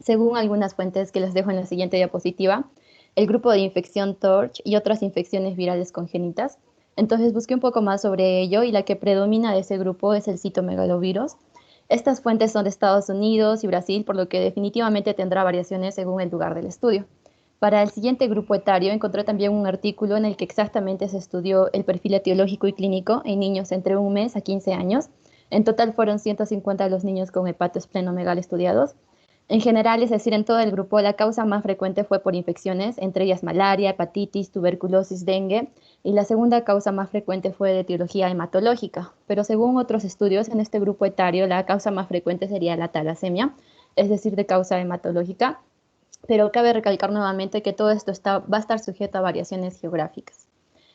según algunas fuentes que les dejo en la siguiente diapositiva, el grupo de infección TORCH y otras infecciones virales congénitas. Entonces busqué un poco más sobre ello y la que predomina de ese grupo es el citomegalovirus. Estas fuentes son de Estados Unidos y Brasil, por lo que definitivamente tendrá variaciones según el lugar del estudio. Para el siguiente grupo etario encontré también un artículo en el que exactamente se estudió el perfil etiológico y clínico en niños entre 1 mes a 15 años. En total fueron 150 los niños con hepatoesplenomegalia estudiados. En general, es decir, en todo el grupo, la causa más frecuente fue por infecciones, entre ellas malaria, hepatitis, tuberculosis, dengue, y la segunda causa más frecuente fue de etiología hematológica. Pero según otros estudios, en este grupo etario, la causa más frecuente sería la talasemia, es decir, de causa hematológica. pero cabe recalcar nuevamente que todo esto va a estar sujeto a variaciones geográficas.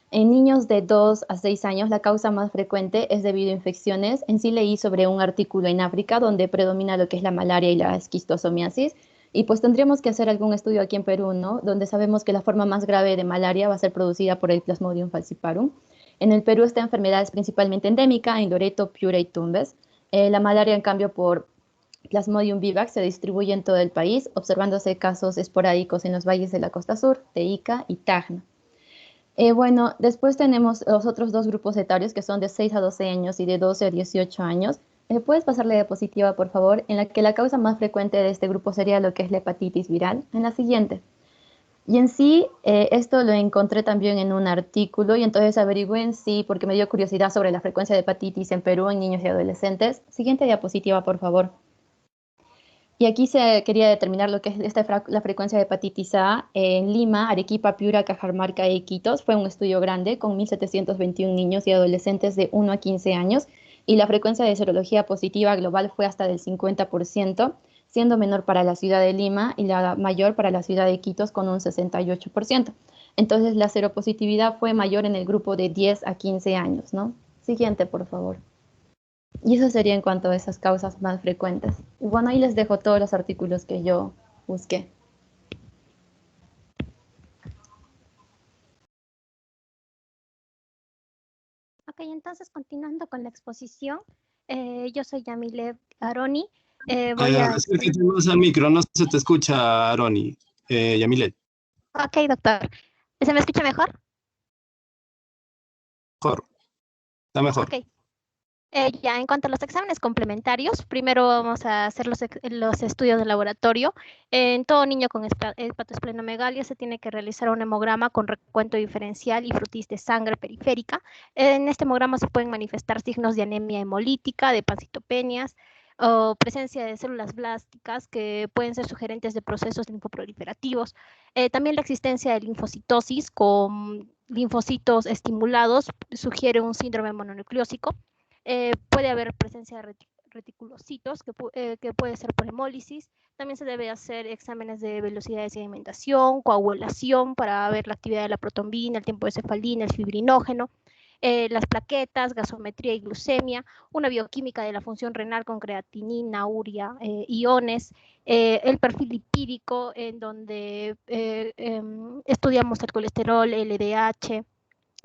En niños de 2 a 6 años, la causa más frecuente es debido a infecciones. En sí leí sobre un artículo en África donde predomina lo que es la malaria y la esquistosomiasis, y pues tendríamos que hacer algún estudio aquí en Perú, ¿no? Donde sabemos que la forma más grave de malaria va a ser producida por el Plasmodium falciparum. En el Perú esta enfermedad es principalmente endémica en Loreto, Piura y Tumbes. La malaria, en cambio, por Plasmodium vivax se distribuye en todo el país, observándose casos esporádicos en los valles de la costa sur, de Ica y Tacna. Bueno, después tenemos los otros dos grupos etarios que son de 6 a 12 años y de 12 a 18 años. ¿Puedes pasarle diapositiva, por favor? En la que la causa más frecuente de este grupo sería lo que es la hepatitis viral. En la siguiente. Y en sí, esto lo encontré también en un artículo y entonces averigüé en sí porque me dio curiosidad sobre la frecuencia de hepatitis en Perú en niños y adolescentes. Siguiente diapositiva, por favor. Y aquí se quería determinar lo que es la frecuencia de hepatitis A en Lima, Arequipa, Piura, Cajamarca e Iquitos. Fue un estudio grande con 1.721 niños y adolescentes de 1 a 15 años y la frecuencia de serología positiva global fue hasta del 50%, siendo menor para la ciudad de Lima y la mayor para la ciudad de Iquitos con un 68%. Entonces la seropositividad fue mayor en el grupo de 10 a 15 años, ¿no? Siguiente, por favor. Y eso sería en cuanto a esas causas más frecuentes. Y bueno, ahí les dejo todos los artículos que yo busqué. Ok, entonces continuando con la exposición, yo soy Yamilet Aroni. Acércate más al micro, no se te escucha, Aroni. Yamilet. Ok, doctor. ¿Se me escucha mejor? Mejor. Está mejor. Ok. Ya, en cuanto a los exámenes complementarios, primero vamos a hacer los estudios de laboratorio. En todo niño con hepatoesplenomegalia se tiene que realizar un hemograma con recuento diferencial y frutis de sangre periférica. En este hemograma se pueden manifestar signos de anemia hemolítica, de pancitopenias o presencia de células blásticas que pueden ser sugerentes de procesos linfoproliferativos. También la existencia de linfocitosis con linfocitos estimulados sugiere un síndrome mononucleósico. Puede haber presencia de reticulocitos, que puede ser por hemólisis. También se debe hacer exámenes de velocidad de sedimentación, coagulación para ver la actividad de la protombina, el tiempo de cefalina, el fibrinógeno, las plaquetas, gasometría y glucemia, una bioquímica de la función renal con creatinina, urea, iones, el perfil lipídico en donde estudiamos el colesterol, LDH,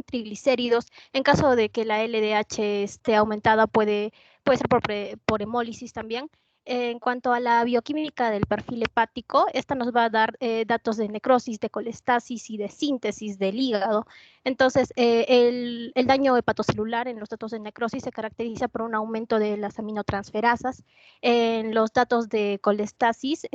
triglicéridos. En caso de que la LDH esté aumentada, puede ser por hemólisis también. En cuanto a la bioquímica del perfil hepático, esta nos va a dar datos de necrosis, de colestasis y de síntesis del hígado. Entonces, el daño hepatocelular en los datos de necrosis se caracteriza por un aumento de las aminotransferasas. En los datos de colestasis,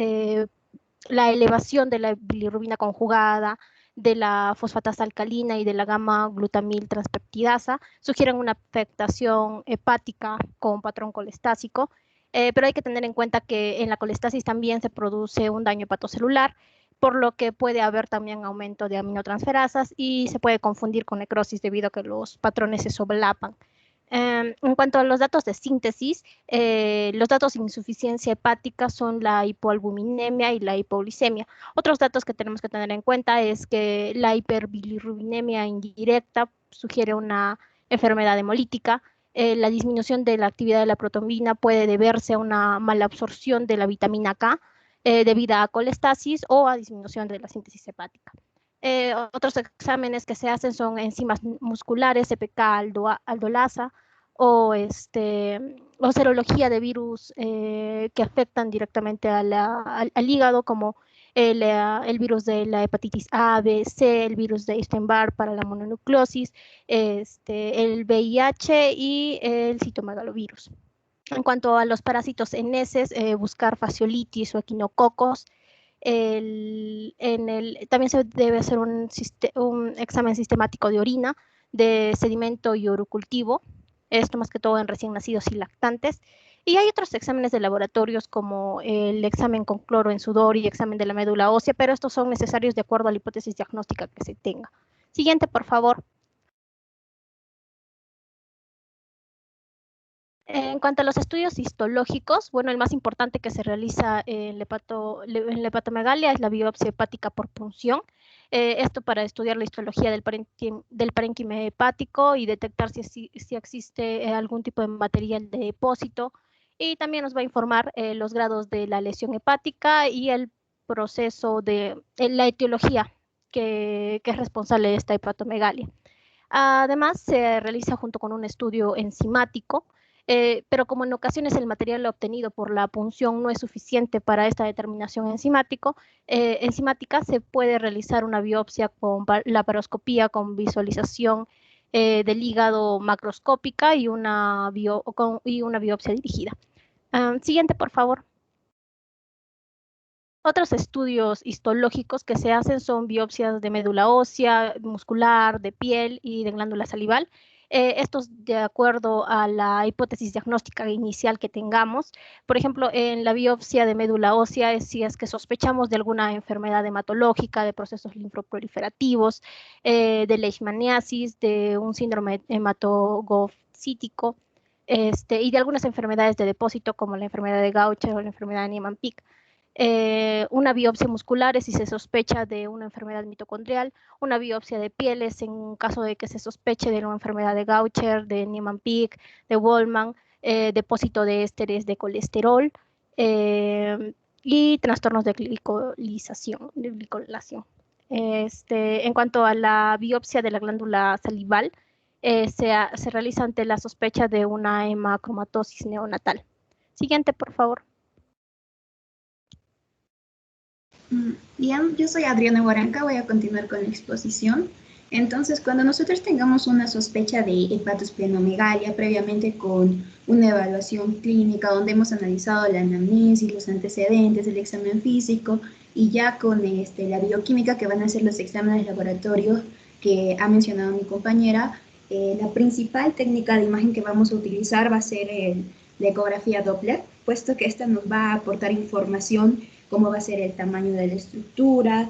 la elevación de la bilirrubina conjugada, de la fosfatasa alcalina y de la gamma-glutamil transpeptidasa sugieren una afectación hepática con patrón colestásico, pero hay que tener en cuenta que en la colestasis también se produce un daño hepatocelular, por lo que puede haber también aumento de aminotransferasas y se puede confundir con necrosis debido a que los patrones se solapan. En cuanto a los datos de síntesis, los datos de insuficiencia hepática son la hipoalbuminemia y la hipoglicemia. Otros datos que tenemos que tener en cuenta es que la hiperbilirrubinemia indirecta sugiere una enfermedad hemolítica. La disminución de la actividad de la protombina puede deberse a una mala absorción de la vitamina K debido a colestasis o a disminución de la síntesis hepática. Otros exámenes que se hacen son enzimas musculares, CPK aldolasa, o serología de virus que afectan directamente al hígado, como el virus de la hepatitis A, B, C, el virus de Epstein-Barr para la mononucleosis, el VIH y el citomegalovirus. En cuanto a los parásitos en heces, buscar fasciolitis o equinococos. También se debe hacer un examen sistemático de orina, de sedimento y urocultivo, esto más que todo en recién nacidos y lactantes. Y hay otros exámenes de laboratorios como el examen con cloro en sudor y examen de la médula ósea, pero estos son necesarios de acuerdo a la hipótesis diagnóstica que se tenga. Siguiente, por favor. En cuanto a los estudios histológicos, bueno, el más importante que se realiza en la hepatomegalia es la biopsia hepática por punción. Esto para estudiar la histología del parénquima hepático y detectar si existe algún tipo de material de depósito. Y también nos va a informar los grados de la lesión hepática y el proceso de la etiología que es responsable de esta hepatomegalia. Además, se realiza junto con un estudio enzimático, pero como en ocasiones el material obtenido por la punción no es suficiente para esta determinación enzimática, se puede realizar una biopsia con laparoscopía con visualización del hígado macroscópica y una biopsia dirigida. Siguiente, por favor. Otros estudios histológicos que se hacen son biopsias de médula ósea, muscular, de piel y de glándula salival. Estos de acuerdo a la hipótesis diagnóstica inicial que tengamos. Por ejemplo, en la biopsia de médula ósea, si es que sospechamos de alguna enfermedad hematológica, de procesos linfoproliferativos, de leishmaniasis, de un síndrome hematogofcítico, y de algunas enfermedades de depósito como la enfermedad de Gaucher o la enfermedad de Niemann-Pick. Una biopsia muscular es si se sospecha de una enfermedad mitocondrial, una biopsia de pieles en caso de que se sospeche de una enfermedad de Gaucher, de Niemann-Pick, de Wolman, depósito de ésteres de colesterol y trastornos de glicolación. En cuanto a la biopsia de la glándula salival, se realiza ante la sospecha de una hemacromatosis neonatal. Siguiente, por favor. Bien, yo soy Adriana Guaranca, voy a continuar con la exposición. Entonces, cuando nosotros tengamos una sospecha de hepatosplenomegalia, previamente con una evaluación clínica donde hemos analizado la anamnesis, los antecedentes, el examen físico y ya con la bioquímica que van a ser los exámenes de laboratorio que ha mencionado mi compañera, la principal técnica de imagen que vamos a utilizar va a ser la ecografía Doppler, puesto que esta nos va a aportar información cómo va a ser el tamaño de la estructura,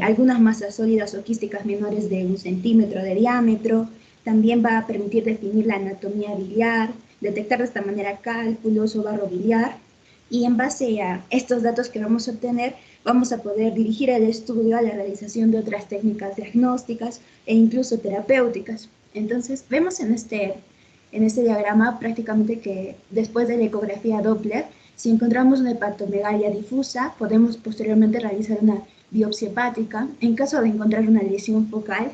algunas masas sólidas o quísticas menores de 1 centímetro de diámetro. También va a permitir definir la anatomía biliar, detectar de esta manera cálculos o barro biliar. Y en base a estos datos que vamos a obtener, vamos a poder dirigir el estudio a la realización de otras técnicas diagnósticas e incluso terapéuticas. Entonces, vemos en este diagrama prácticamente que después de la ecografía Doppler, si encontramos una hepatomegalia difusa, podemos posteriormente realizar una biopsia hepática. En caso de encontrar una lesión focal,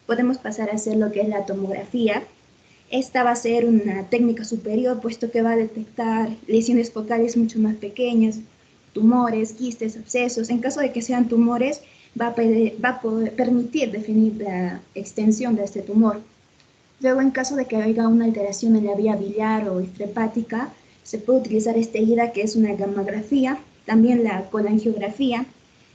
podemos pasar a hacer lo que es la tomografía. Esta va a ser una técnica superior, puesto que va a detectar lesiones focales mucho más pequeñas, tumores, quistes, abscesos. En caso de que sean tumores, va a poder permitir definir la extensión de este tumor. Luego, en caso de que haya una alteración en la vía biliar o extrahepática, se puede utilizar esta guía que es una gammagrafía, también la colangiografía.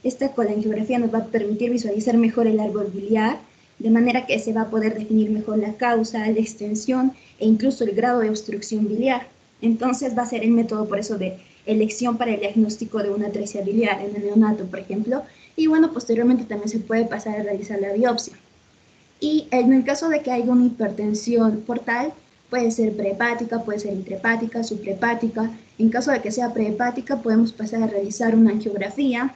Esta colangiografía nos va a permitir visualizar mejor el árbol biliar, de manera que se va a poder definir mejor la causa, la extensión e incluso el grado de obstrucción biliar. Entonces va a ser el método por eso de elección para el diagnóstico de una atresia biliar en el neonato, por ejemplo. Y bueno, posteriormente también se puede pasar a realizar la biopsia. Y en el caso de que haya una hipertensión portal, puede ser prehepática, puede ser intrahepática, suprahepática. En caso de que sea prehepática, podemos pasar a realizar una angiografía.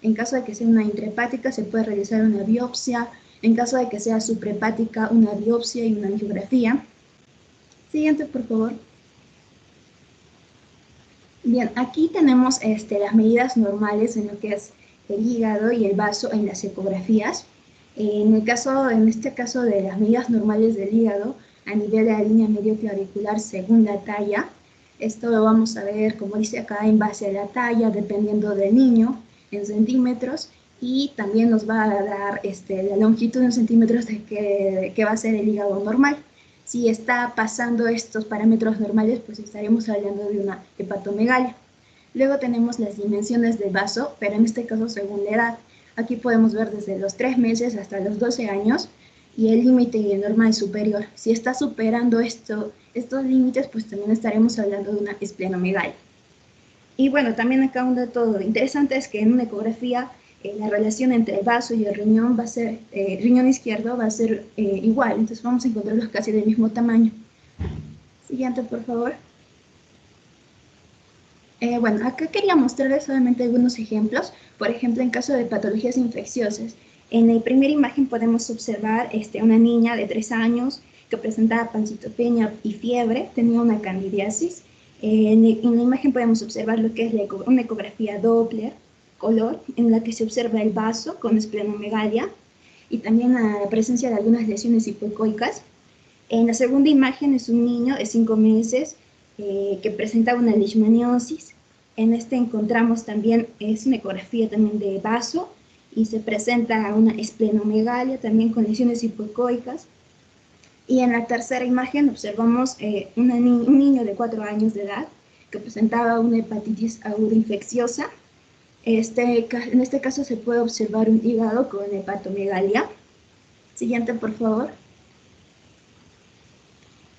En caso de que sea una intrahepática, se puede realizar una biopsia. En caso de que sea suprahepática, una biopsia y una angiografía. Siguiente, por favor. Bien, aquí tenemos las medidas normales en lo que es el hígado y el vaso en las ecografías. En este caso de las medidas normales del hígado, a nivel de la línea medio clavicular según la talla. Esto lo vamos a ver, como dice acá, en base a la talla, dependiendo del niño, en centímetros, y también nos va a dar la longitud en centímetros de que va a ser el hígado normal. Si está pasando estos parámetros normales, pues estaremos hablando de una hepatomegalia. Luego tenemos las dimensiones del vaso, pero en este caso según la edad. Aquí podemos ver desde los 3 meses hasta los 12 años, y el límite normal superior. Si está superando estos límites, pues también estaremos hablando de una esplenomegalia. Y bueno, también acá un dato interesante es que en una ecografía la relación entre el vaso y el riñón va a ser, riñón izquierdo va a ser igual, entonces vamos a encontrarlos casi del mismo tamaño. Siguiente, por favor. Bueno, acá quería mostrarles solamente algunos ejemplos. Por ejemplo, en caso de patologías infecciosas. En la primera imagen podemos observar una niña de 3 años que presentaba pancitopenia y fiebre, tenía una candidiasis. En la imagen podemos observar lo que es una ecografía Doppler, color, en la que se observa el vaso con esplenomegalia y también la presencia de algunas lesiones hipoecoicas. En la segunda imagen es un niño de 5 meses que presenta una leishmaniosis. En este encontramos también, es una ecografía también de vaso y se presenta una esplenomegalia también con lesiones hipoecoicas. Y en la tercera imagen observamos un niño de 4 años de edad que presentaba una hepatitis aguda infecciosa. En este caso se puede observar un hígado con hepatomegalia. Siguiente, por favor.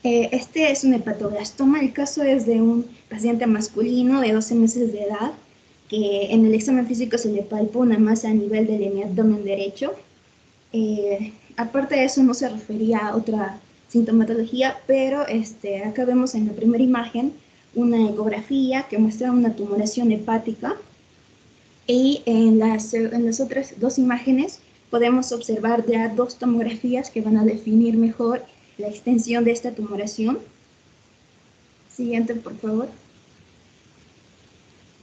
Este es un hepatoblastoma. El caso es de un paciente masculino de 12 meses de edad que en el examen físico se le palpó una masa a nivel del hemiabdomen derecho. Aparte de eso no se refería a otra sintomatología, pero acá vemos en la primera imagen una ecografía que muestra una tumoración hepática y en las otras 2 imágenes podemos observar ya 2 tomografías que van a definir mejor la extensión de esta tumoración. Siguiente, por favor.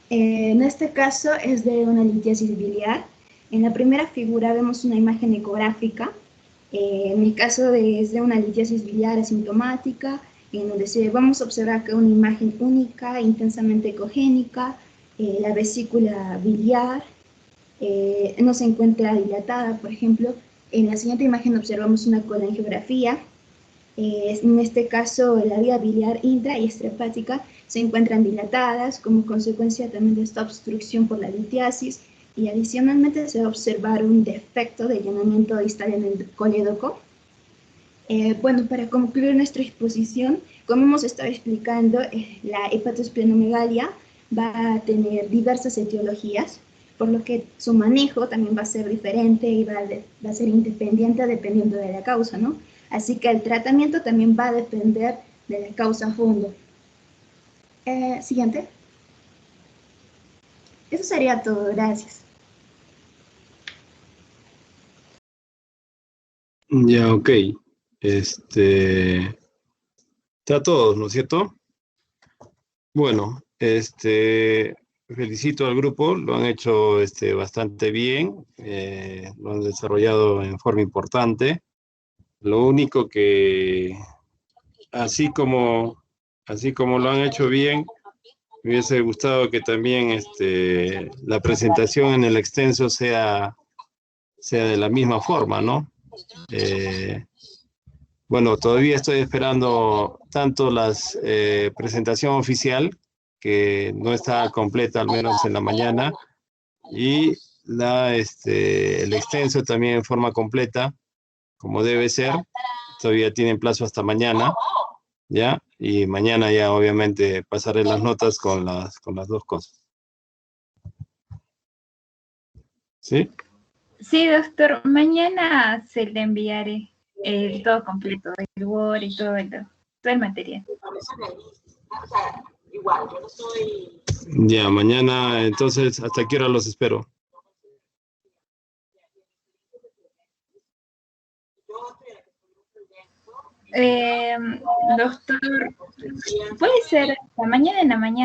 En este caso es de una litiasis biliar. En la primera figura vemos una imagen ecográfica. En el caso es de una litiasis biliar asintomática, en donde vamos a observar que una imagen única, intensamente ecogénica, la vesícula biliar no se encuentra dilatada, por ejemplo. En la siguiente imagen observamos una colangiografía. En este caso, la vía biliar intra y extrahepática se encuentran dilatadas como consecuencia también de esta obstrucción por la litiasis y adicionalmente se va a observar un defecto de llenamiento distal en el colédoco. Bueno, para concluir nuestra exposición, como hemos estado explicando, la hepatosplenomegalia va a tener diversas etiologías, por lo que su manejo también va a ser diferente y va a ser independiente dependiendo de la causa, ¿no? Así que el tratamiento también va a depender de la causa a fondo. Siguiente. Eso sería todo, gracias. Ya, ok. Está todo, ¿no es cierto? Bueno, felicito al grupo, lo han hecho bastante bien, lo han desarrollado en forma importante. Lo único que, así como lo han hecho bien, me hubiese gustado que también la presentación en el extenso sea de la misma forma, ¿no? Bueno, todavía estoy esperando tanto la presentación oficial, que no está completa, al menos en la mañana, y el extenso también en forma completa, como debe ser. Todavía tienen plazo hasta mañana, ¿ya? Y mañana ya obviamente pasaré las notas con las 2 cosas. ¿Sí? Sí, doctor, mañana se le enviaré todo completo, el Word y todo el material. Ya, mañana, entonces, ¿hasta qué hora los espero? Doctor, puede ser hasta mañana en la mañana.